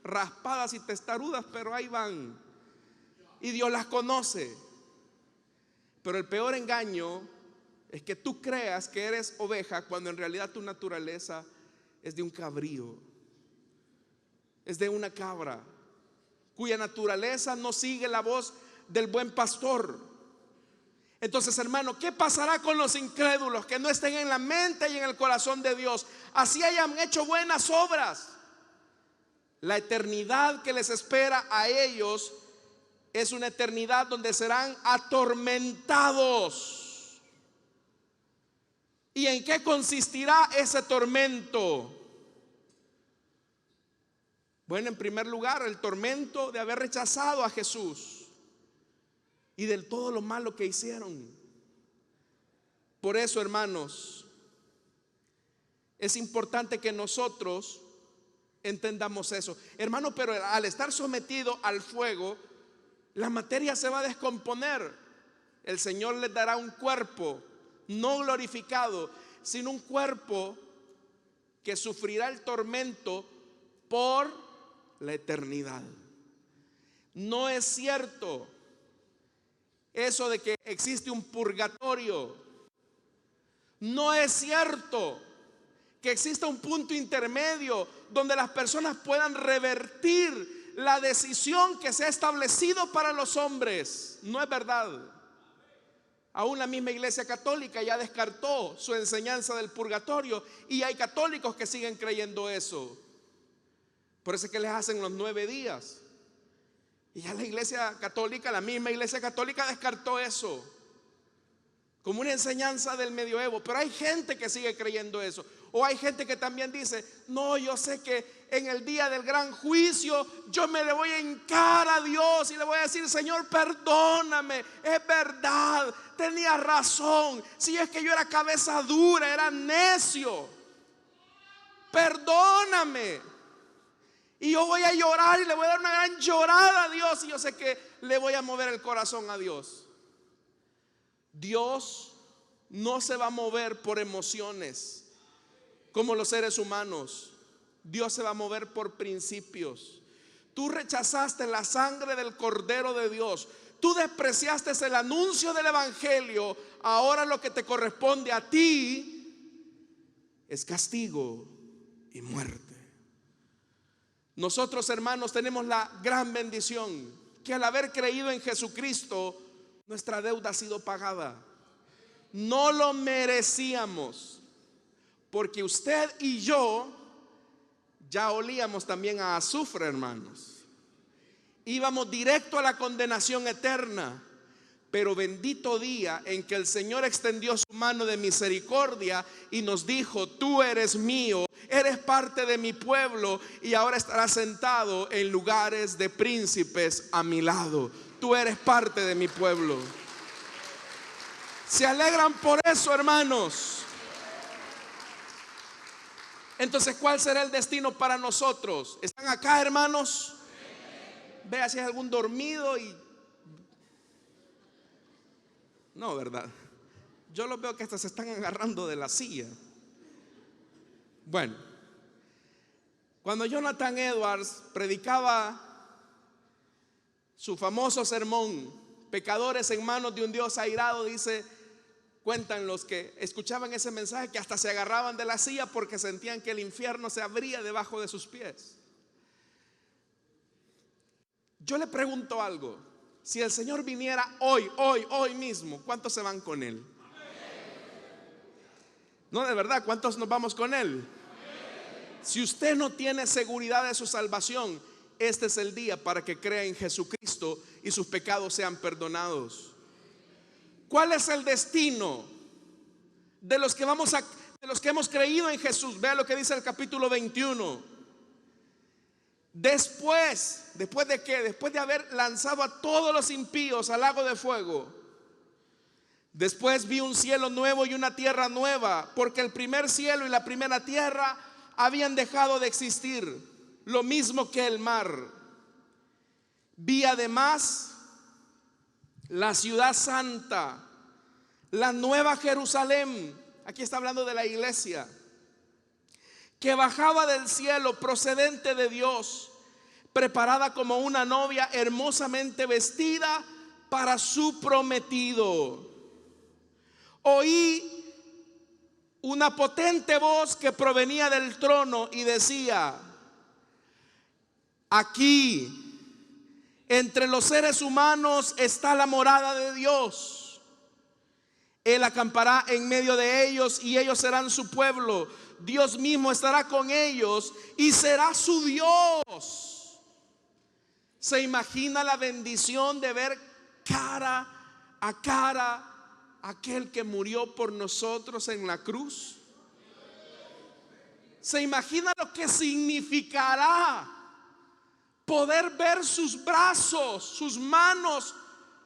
raspadas y testarudas, pero ahí van. Y Dios las conoce. Pero el peor engaño es que tú creas que eres oveja cuando en realidad tu naturaleza es de un cabrío, es de una cabra, cuya naturaleza no sigue la voz del buen pastor. Entonces, hermano, ¿qué pasará con los incrédulos que no estén en la mente y en el corazón de Dios, así hayan hecho buenas obras? La eternidad que les espera a ellos es una eternidad donde serán atormentados. ¿Y en qué consistirá ese tormento? Bueno, en primer lugar, el tormento de haber rechazado a Jesús y del todo lo malo que hicieron. Por eso, hermanos, es importante que nosotros entendamos eso. Hermano, pero al estar sometido al fuego, la materia se va a descomponer. El Señor les dará un cuerpo no glorificado, sino un cuerpo que sufrirá el tormento por la eternidad. No es cierto eso de que existe un purgatorio. No es cierto que exista un punto intermedio donde las personas puedan revertir la decisión que se ha establecido para los hombres. No es verdad. Aún la misma Iglesia Católica ya descartó su enseñanza del purgatorio, y hay católicos que siguen creyendo eso. Por eso es que les hacen los 9 días. Y ya la Iglesia Católica, la misma Iglesia Católica descartó eso como una enseñanza del medioevo. Pero hay gente que sigue creyendo eso. O hay gente que también dice: no, yo sé que en el día del gran juicio yo me le voy a hincar a Dios y le voy a decir: Señor, perdóname, es verdad, tenías razón. Si es que yo era cabeza dura, era necio, perdóname. Y yo voy a llorar y le voy a dar una gran llorada a Dios, y yo sé que le voy a mover el corazón a Dios. Dios no se va a mover por emociones como los seres humanos. Dios se va a mover por principios. Tú rechazaste la sangre del Cordero de Dios, tú despreciaste el anuncio del Evangelio. Ahora lo que te corresponde a ti es castigo y muerte. Nosotros, hermanos, tenemos la gran bendición que al haber creído en Jesucristo, nuestra deuda ha sido pagada. No lo merecíamos, porque usted y yo ya olíamos también a azufre, hermanos. íbamos directo a la condenación eterna. Pero bendito día en que el Señor extendió su mano de misericordia y nos dijo: tú eres mío, eres parte de mi pueblo y ahora estarás sentado en lugares de príncipes a mi lado. Tú eres parte de mi pueblo. ¿Se alegran por eso, hermanos? Entonces, ¿cuál será el destino para nosotros? ¿Están acá, hermanos? Vea si hay algún dormido y... No, ¿verdad? Yo los veo que hasta se están agarrando de la silla. Bueno, cuando Jonathan Edwards predicaba su famoso sermón, Pecadores en manos de un Dios airado, dice, cuentan los que escuchaban ese mensaje que hasta se agarraban de la silla porque sentían que el infierno se abría debajo de sus pies. Yo le pregunto algo: si el Señor viniera hoy mismo, ¿cuántos se van con Él? No, de verdad, ¿cuántos nos vamos con Él? Si usted no tiene seguridad de su salvación, este es el día para que crea en Jesucristo y sus pecados sean perdonados. ¿Cuál es el destino de los que hemos creído en Jesús? Vea lo que dice el capítulo 21. Después de qué? Después de haber lanzado a todos los impíos al lago de fuego. Después vi un cielo nuevo y una tierra nueva, porque el primer cielo y la primera tierra habían dejado de existir, lo mismo que el mar. Vi además la ciudad santa, la nueva Jerusalén. Aquí está hablando de la iglesia, que bajaba del cielo procedente de Dios, preparada como una novia hermosamente vestida para su prometido. Oí una potente voz que provenía del trono y decía: aquí, entre los seres humanos, está la morada de Dios. Él acampará en medio de ellos y ellos serán su pueblo. Dios mismo estará con ellos y será su Dios. ¿Se imagina la bendición de ver cara a cara a aquel que murió por nosotros en la cruz? ¿Se imagina lo que significará poder ver sus brazos, sus manos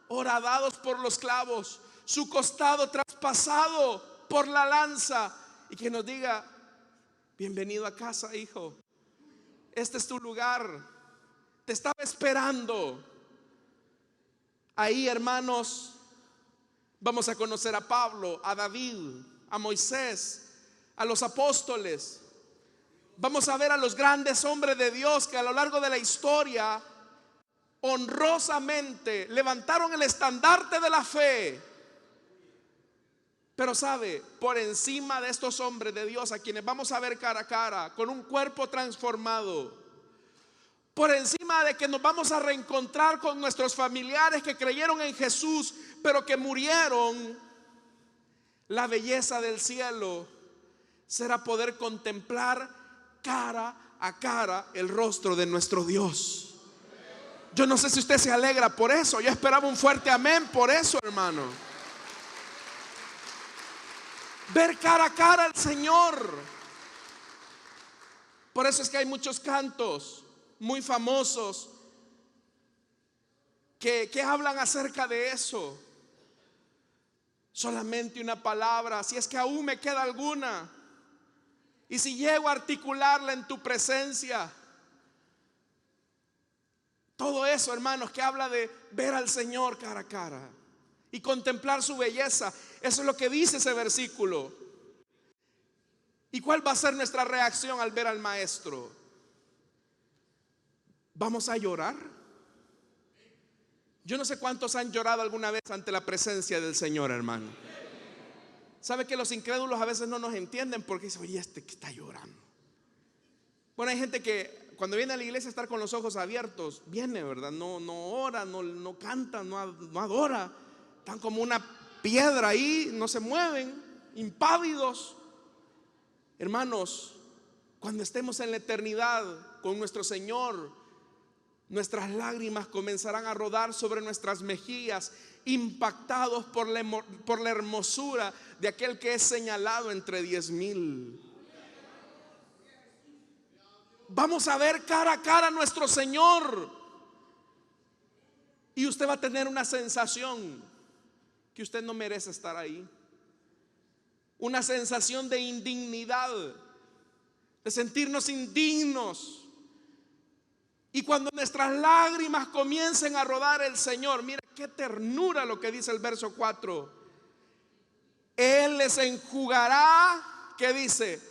horadados por los clavos, su costado traspasado por la lanza, y que nos diga: bienvenido a casa, hijo, este es tu lugar, te estaba esperando? Ahí, hermanos, vamos a conocer a Pablo, a David, a Moisés, a los apóstoles. Vamos a ver a los grandes hombres de Dios que a lo largo de la historia honrosamente levantaron el estandarte de la fe. Pero sabe, por encima de estos hombres de Dios a quienes vamos a ver cara a cara, con un cuerpo transformado, por encima de que nos vamos a reencontrar con nuestros familiares que creyeron en Jesús pero que murieron, la belleza del cielo será poder contemplar cara a cara el rostro de nuestro Dios. Yo no sé si usted se alegra por eso. Yo esperaba un fuerte amén por eso, hermano. Ver cara a cara al Señor. Por eso es que hay muchos cantos muy famosos que hablan acerca de eso. Solamente una palabra, si es que aún me queda alguna, y si llego a articularla en tu presencia. Todo eso, hermanos, que habla de ver al Señor cara a cara y contemplar su belleza. Eso es lo que dice ese versículo. ¿Y cuál va a ser nuestra reacción al ver al Maestro? ¿Vamos a llorar? Yo no sé cuántos han llorado alguna vez ante la presencia del Señor, hermano. ¿Sabe que los incrédulos a veces no nos entienden? Porque dicen: oye, este que está llorando. Bueno, hay gente que cuando viene a la iglesia a estar con los ojos abiertos, viene, ¿verdad? No ora, no canta, no adora. Están como una piedra ahí, no se mueven, impávidos. Hermanos, cuando estemos en la eternidad con nuestro Señor, Nuestras lágrimas comenzarán a rodar sobre nuestras mejillas, impactados por la hermosura de aquel que es señalado entre 10,000. Vamos a ver cara a cara a nuestro Señor. Y usted va a tener una sensación que usted no merece estar ahí. Una sensación de indignidad, de sentirnos indignos. Y cuando nuestras lágrimas comiencen a rodar, el Señor, mira qué ternura lo que dice el verso 4. Él les enjugará, ¿qué dice?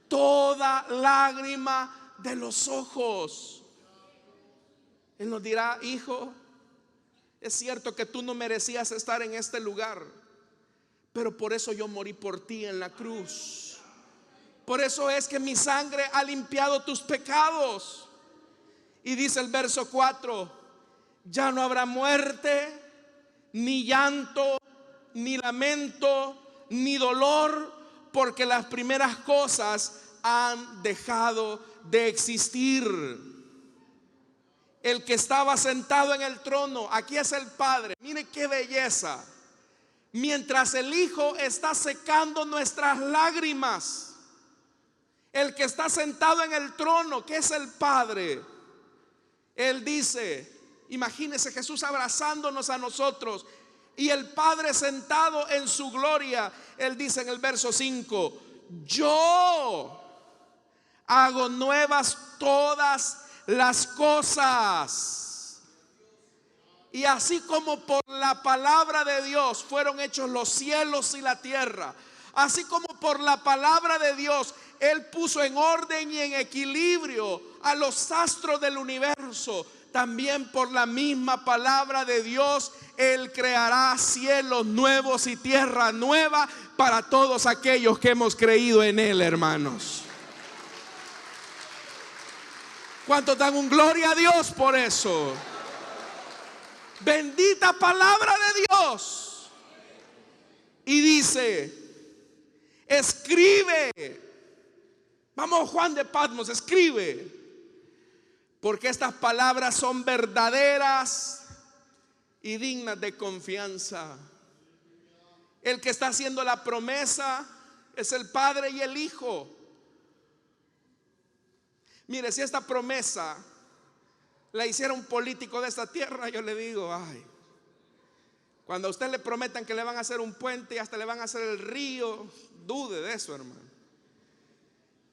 Toda lágrima de los ojos. Él nos dirá: hijo, es cierto que tú no merecías estar en este lugar, pero por eso yo morí por ti en la cruz. Por eso es que mi sangre ha limpiado tus pecados. Y dice el verso 4: ya no habrá muerte, ni llanto, ni lamento, ni dolor, porque las primeras cosas han dejado de existir. El que estaba sentado en el trono, aquí es el Padre. Mire qué belleza. Mientras el Hijo está secando nuestras lágrimas, el que está sentado en el trono, que es el Padre, Él dice, imagínese Jesús abrazándonos a nosotros y el Padre sentado en su gloria. Él dice en el verso 5: yo hago nuevas todas las cosas. Y así como por la palabra de Dios fueron hechos los cielos y la tierra, así como por la palabra de Dios Él puso en orden y en equilibrio a los astros del universo, también por la misma palabra de Dios Él creará cielos nuevos y tierra nueva para todos aquellos que hemos creído en Él, hermanos. ¿Cuántos dan un gloria a Dios por eso? Bendita palabra de Dios. Y dice: escribe. Vamos, Juan de Patmos, escribe, porque estas palabras son verdaderas y dignas de confianza. El que está haciendo la promesa es el Padre y el Hijo. Mire, si esta promesa la hiciera un político de esta tierra, yo le digo: ay, cuando a usted le prometan que le van a hacer un puente y hasta le van a hacer el río, dude de eso, hermano.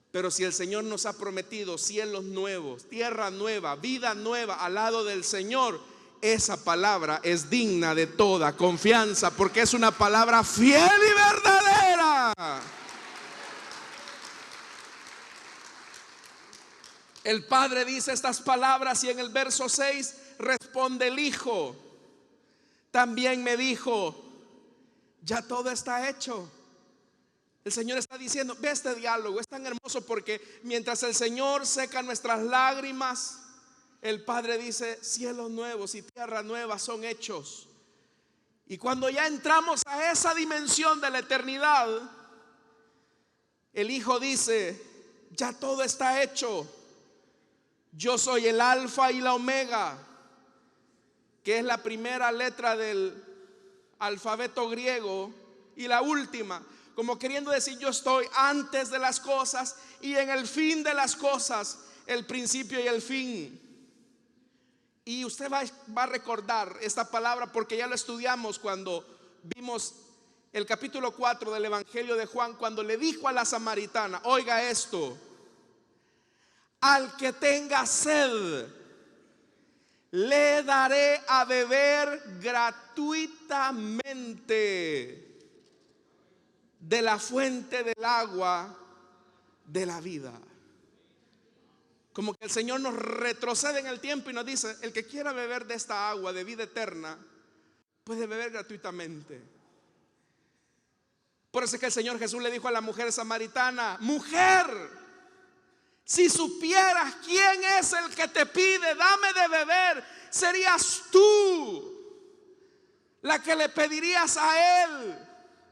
Pero si el Señor nos ha prometido cielos nuevos, tierra nueva, vida nueva al lado del Señor, esa palabra es digna de toda confianza, porque es una palabra fiel y verdadera. El Padre dice estas palabras y en el verso 6 responde el Hijo: también me dijo, ya todo está hecho. El Señor está diciendo, ve este diálogo, es tan hermoso porque mientras el Señor seca nuestras lágrimas, el Padre dice, cielos nuevos y tierra nueva son hechos. Y cuando ya entramos a esa dimensión de la eternidad, el Hijo dice, ya todo está hecho. Yo soy el alfa y la omega, que es la primera letra del alfabeto griego y la última, como queriendo decir, yo estoy antes de las cosas y en el fin de las cosas, el principio y el fin. Y usted va a recordar esta palabra porque ya lo estudiamos cuando vimos el capítulo 4 del Evangelio de Juan, cuando le dijo a la samaritana, oiga esto: al que tenga sed, le daré a beber gratuitamente de la fuente del agua de la vida. Como que el Señor nos retrocede en el tiempo y nos dice, el que quiera beber de esta agua de vida eterna puede beber gratuitamente. Por eso es que el Señor Jesús le dijo a la mujer samaritana, mujer, si supieras quién es el que te pide, dame de beber, serías tú la que le pedirías a él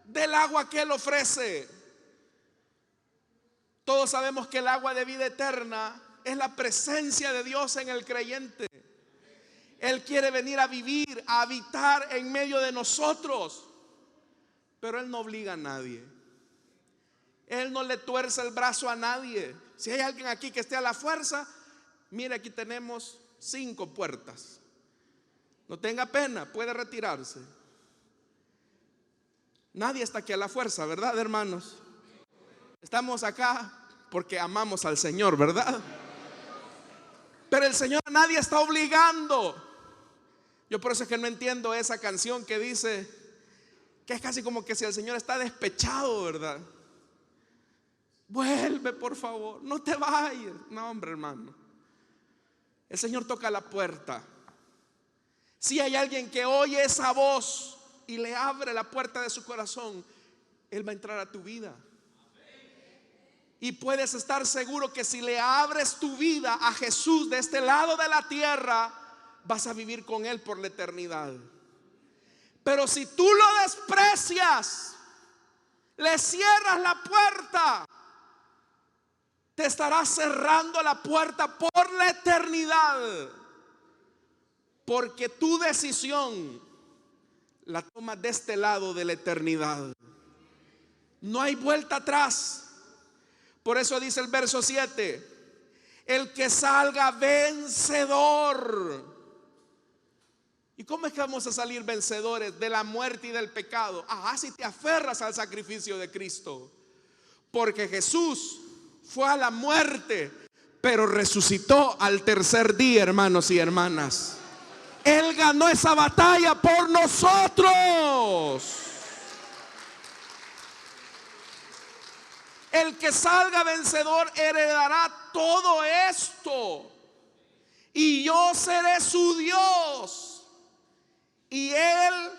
del agua que él ofrece. Todos sabemos que el agua de vida eterna es la presencia de Dios en el creyente. Él quiere venir a vivir, a habitar en medio de nosotros. Pero Él no obliga a nadie. Él no le tuerce el brazo a nadie. Si hay alguien aquí que esté a la fuerza, mire, aquí tenemos 5 puertas. No tenga pena, puede retirarse. Nadie está aquí a la fuerza, ¿verdad, hermanos? Estamos acá porque amamos al Señor, ¿verdad? Pero el Señor a nadie está obligando. Yo por eso es que no entiendo esa canción que dice que es casi como que si el Señor está despechado, ¿verdad? Vuelve, por favor, no te vayas. No, hombre, hermano. El Señor toca la puerta. Si hay alguien que oye esa voz y le abre la puerta de su corazón, Él va a entrar a tu vida. Y puedes estar seguro que si le abres tu vida a Jesús de este lado de la tierra, vas a vivir con Él por la eternidad. Pero si tú lo desprecias, le cierras la puerta, te estarás cerrando la puerta por la eternidad. Porque tu decisión la tomas de este lado de la eternidad. No hay vuelta atrás. Por eso dice el verso 7: el que salga vencedor. ¿Y cómo es que vamos a salir vencedores de la muerte y del pecado? Si te aferras al sacrificio de Cristo. Porque Jesús fue a la muerte, pero resucitó al tercer día, hermanos y hermanas. Él ganó esa batalla por nosotros. El que salga vencedor heredará todo esto. Y yo seré su Dios. Y Él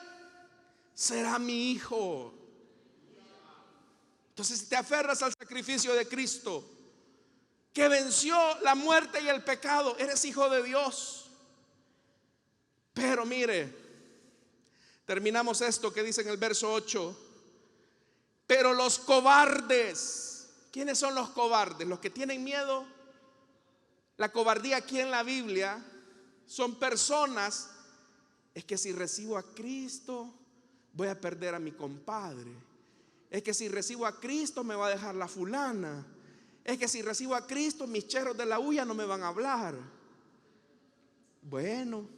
será mi hijo. Entonces, si te aferras al sacrificio de Cristo, que venció la muerte y el pecado, eres hijo de Dios. Pero mire, terminamos esto que dice en el verso 8. Pero los cobardes, ¿quiénes son los cobardes? Los que tienen miedo. La cobardía aquí en la Biblia son personas, es que si recibo a Cristo voy a perder a mi compadre. Es que si recibo a Cristo me va a dejar la fulana. Es que si recibo a Cristo mis cherros de la huya no me van a hablar. Bueno,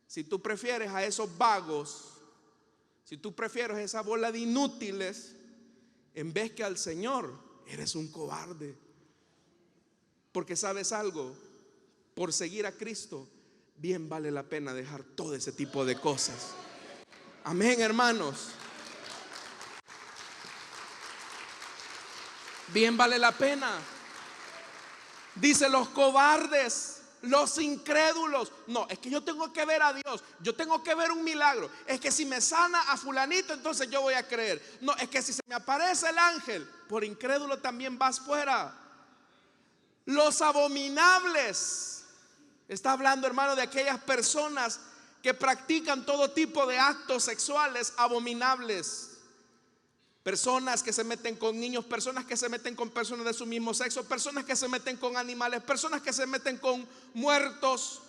si tú prefieres a esos vagos, si tú prefieres esa bola de inútiles en vez que al Señor, eres un cobarde. Porque sabes algo, por seguir a Cristo, bien vale la pena dejar todo ese tipo de cosas. Amén, hermanos. Bien vale la pena. Dice los cobardes, los incrédulos. No, es que yo tengo que ver a Dios. Yo tengo que ver un milagro. Es que si me sana a fulanito, entonces yo voy a creer. No, es que si se me aparece el ángel, por incrédulo también vas fuera. Los abominables. Está hablando, hermano, de aquellas personas que practican todo tipo de actos sexuales abominables. Personas que se meten con niños, personas que se meten con personas de su mismo sexo, personas que se meten con animales, personas que se meten con muertos.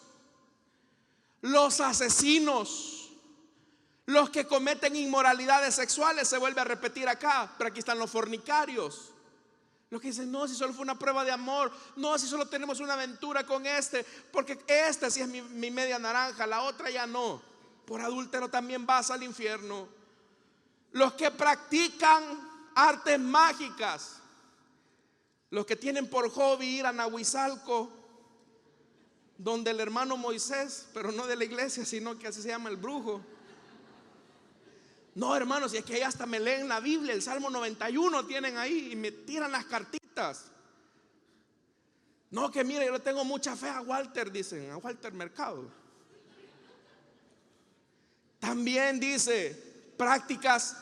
Los asesinos, los que cometen inmoralidades sexuales, se vuelve a repetir acá, pero aquí están los fornicarios. Los que dicen, no, si solo fue una prueba de amor, no, si solo tenemos una aventura con porque este sí es mi media naranja, la otra ya no. Por adúltero también vas al infierno. Los que practican artes mágicas, los que tienen por hobby ir a Nahuizalco, donde el hermano Moisés, pero no de la iglesia, sino que así se llama el brujo. No, hermanos, y es que ahí hasta me leen la Biblia, el Salmo 91 tienen ahí y me tiran las cartitas. No, que mire, yo le tengo mucha fe a Walter, dicen, a Walter Mercado. También dice prácticas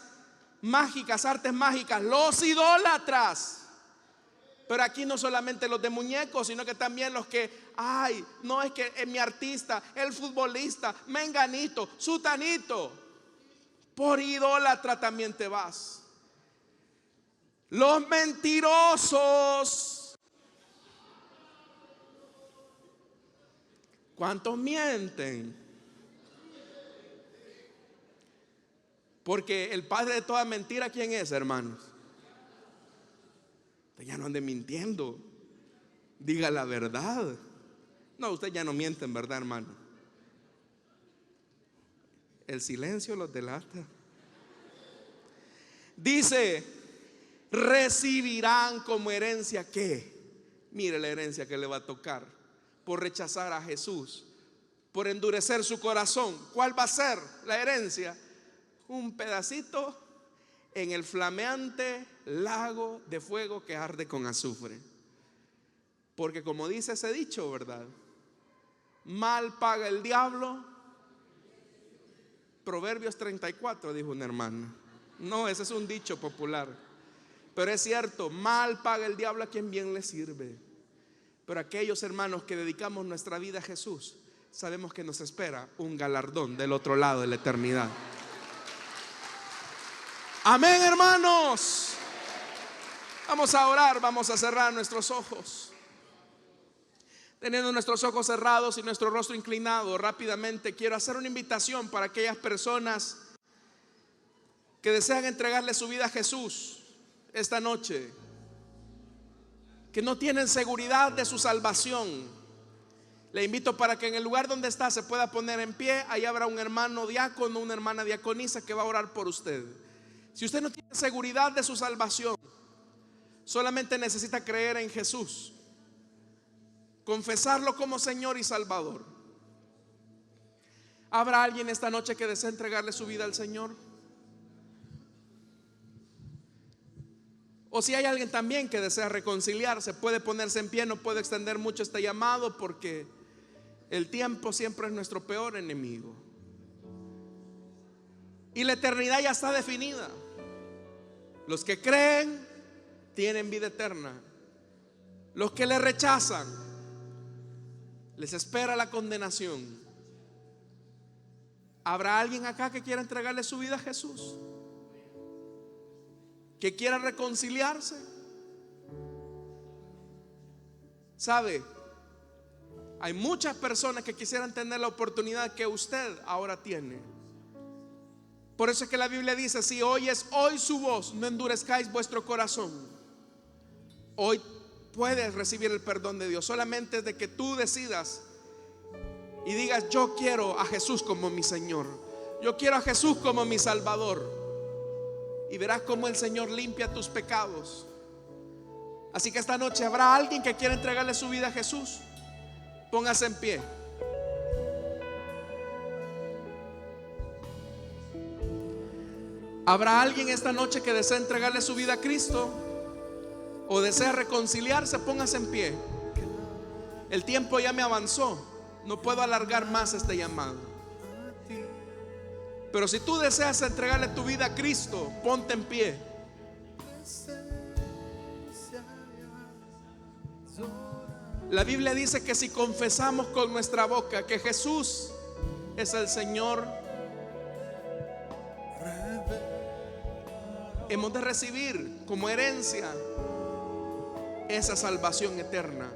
mágicas, artes mágicas, los idólatras. Pero aquí no solamente los de muñecos, sino que también los que, no es que es mi artista, el futbolista, menganito, sutanito. Por idólatra también te vas. Los mentirosos. ¿Cuántos mienten? Porque el padre de toda mentira, ¿quién es, hermanos? Usted ya no ande mintiendo. Diga la verdad. No, usted ya no miente, en verdad, hermano. El silencio los delata. Dice: recibirán como herencia, ¿qué? Mire la herencia que le va a tocar por rechazar a Jesús, por endurecer su corazón. ¿Cuál va a ser la herencia? Un pedacito en el flameante lago de fuego que arde con azufre. Porque como dice ese dicho, ¿verdad? Mal paga el diablo. Proverbios 34, dijo una hermana. No, ese es un dicho popular, pero es cierto. Mal paga el diablo a quien bien le sirve. Pero aquellos hermanos que dedicamos nuestra vida a Jesús, sabemos que nos espera un galardón del otro lado de la eternidad. Amén, hermanos. Vamos a orar, vamos a cerrar nuestros ojos. Teniendo nuestros ojos cerrados y nuestro rostro inclinado, rápidamente quiero hacer una invitación para aquellas personas que desean entregarle su vida a Jesús esta noche, que no tienen seguridad de su salvación. Le invito para que en el lugar donde está se pueda poner en pie. Ahí habrá un hermano diácono, una hermana diaconisa que va a orar por usted. Si usted no tiene seguridad de su salvación, solamente necesita creer en Jesús, confesarlo como Señor y Salvador. ¿Habrá alguien esta noche que desee entregarle su vida al Señor? O si hay alguien también que desea reconciliarse, puede ponerse en pie. No puedo extender mucho este llamado porque el tiempo siempre es nuestro peor enemigo. Y la eternidad ya está definida. Los que creen tienen vida eterna. Los que le rechazan, les espera la condenación. ¿Habrá alguien acá que quiera entregarle su vida a Jesús? ¿Que quiera reconciliarse? ¿Sabe? Hay muchas personas que quisieran tener la oportunidad que usted ahora tiene. Por eso es que la Biblia dice: si oyes hoy su voz, no endurezcáis vuestro corazón. Hoy puedes recibir el perdón de Dios. Solamente de que tú decidas y digas: yo quiero a Jesús como mi Señor, yo quiero a Jesús como mi Salvador. Y verás cómo el Señor limpia tus pecados. Así que esta noche, ¿habrá alguien que quiera entregarle su vida a Jesús? Póngase en pie. ¿Habrá alguien esta noche que desea entregarle su vida a Cristo o desea reconciliarse? Póngase en pie. El tiempo ya me avanzó, no puedo alargar más este llamado. Pero si tú deseas entregarle tu vida a Cristo, ponte en pie. La Biblia dice que si confesamos con nuestra boca que Jesús es el Señor, hemos de recibir como herencia esa salvación eterna.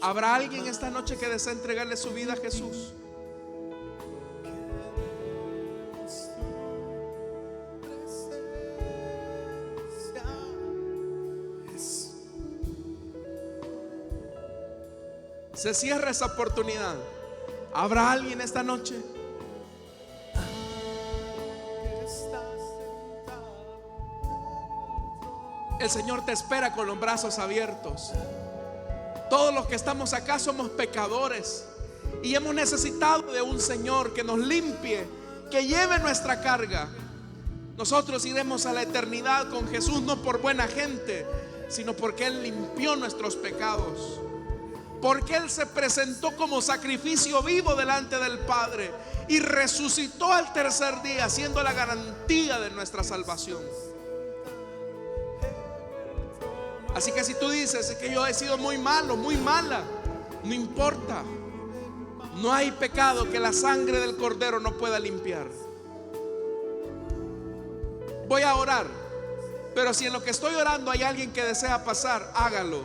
¿Habrá alguien esta noche que desea entregarle su vida a Jesús? Se cierra esa oportunidad. ¿Habrá alguien esta noche? El Señor te espera con los brazos abiertos. Todos los que estamos acá somos pecadores y hemos necesitado de un Señor que nos limpie, que lleve nuestra carga. Nosotros iremos a la eternidad con Jesús no por buena gente, sino porque Él limpió nuestros pecados, porque Él se presentó como sacrificio vivo delante del Padre y resucitó al tercer día, siendo la garantía de nuestra salvación. Así que si tú dices que yo he sido muy malo, muy mala, no importa. No hay pecado que la sangre del Cordero no pueda limpiar. Voy a orar, pero si en lo que estoy orando hay alguien que desea pasar, hágalo,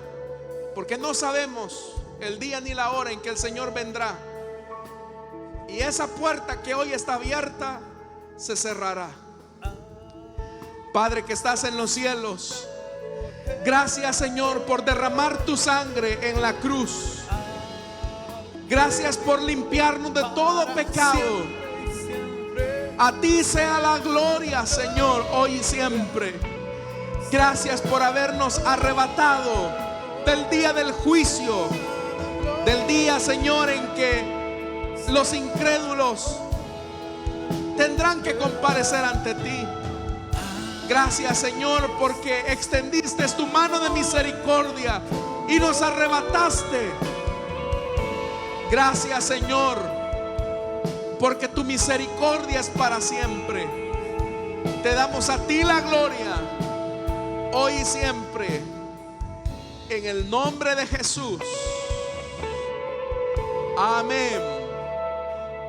porque no sabemos el día ni la hora en que el Señor vendrá. Y esa puerta que hoy está abierta se cerrará. Padre que estás en los cielos, gracias, Señor, por derramar tu sangre en la cruz. Gracias por limpiarnos de todo pecado. A ti sea la gloria, Señor, hoy y siempre. Gracias por habernos arrebatado del día del juicio, del día, Señor, en que los incrédulos tendrán que comparecer ante ti. Gracias, Señor, porque extendiste tu mano de misericordia y nos arrebataste. Gracias, Señor, porque tu misericordia es para siempre. Te damos a ti la gloria hoy y siempre, en el nombre de Jesús. Amén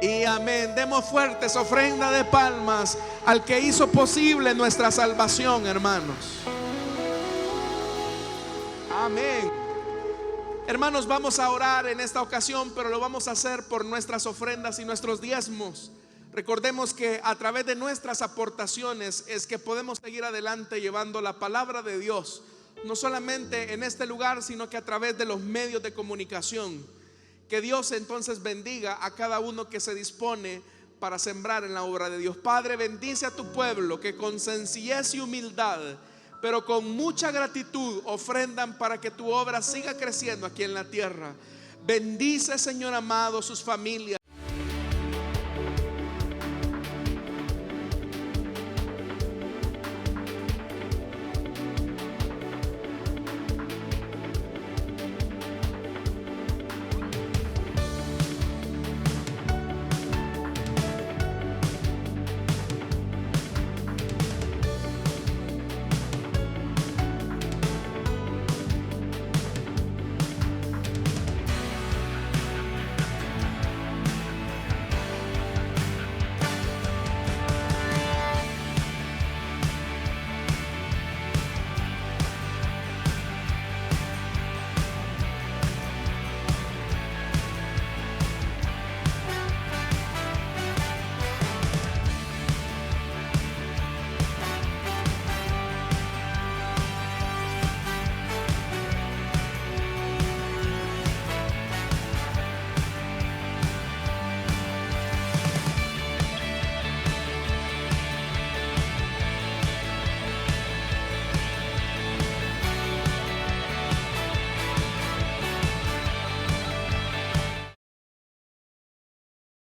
y amén. Demos fuertes ofrenda de palmas al que hizo posible nuestra salvación, hermanos. Amén. Hermanos, vamos a orar en esta ocasión, pero lo vamos a hacer por nuestras ofrendas y nuestros diezmos. Recordemos que a través de nuestras aportaciones es que podemos seguir adelante llevando la palabra de Dios, no solamente en este lugar, sino que a través de los medios de comunicación. Que Dios entonces bendiga a cada uno que se dispone para sembrar en la obra de Dios. Padre, bendice a tu pueblo que con sencillez y humildad, pero con mucha gratitud, ofrendan para que tu obra siga creciendo aquí en la tierra. Bendice, Señor amado, sus familias.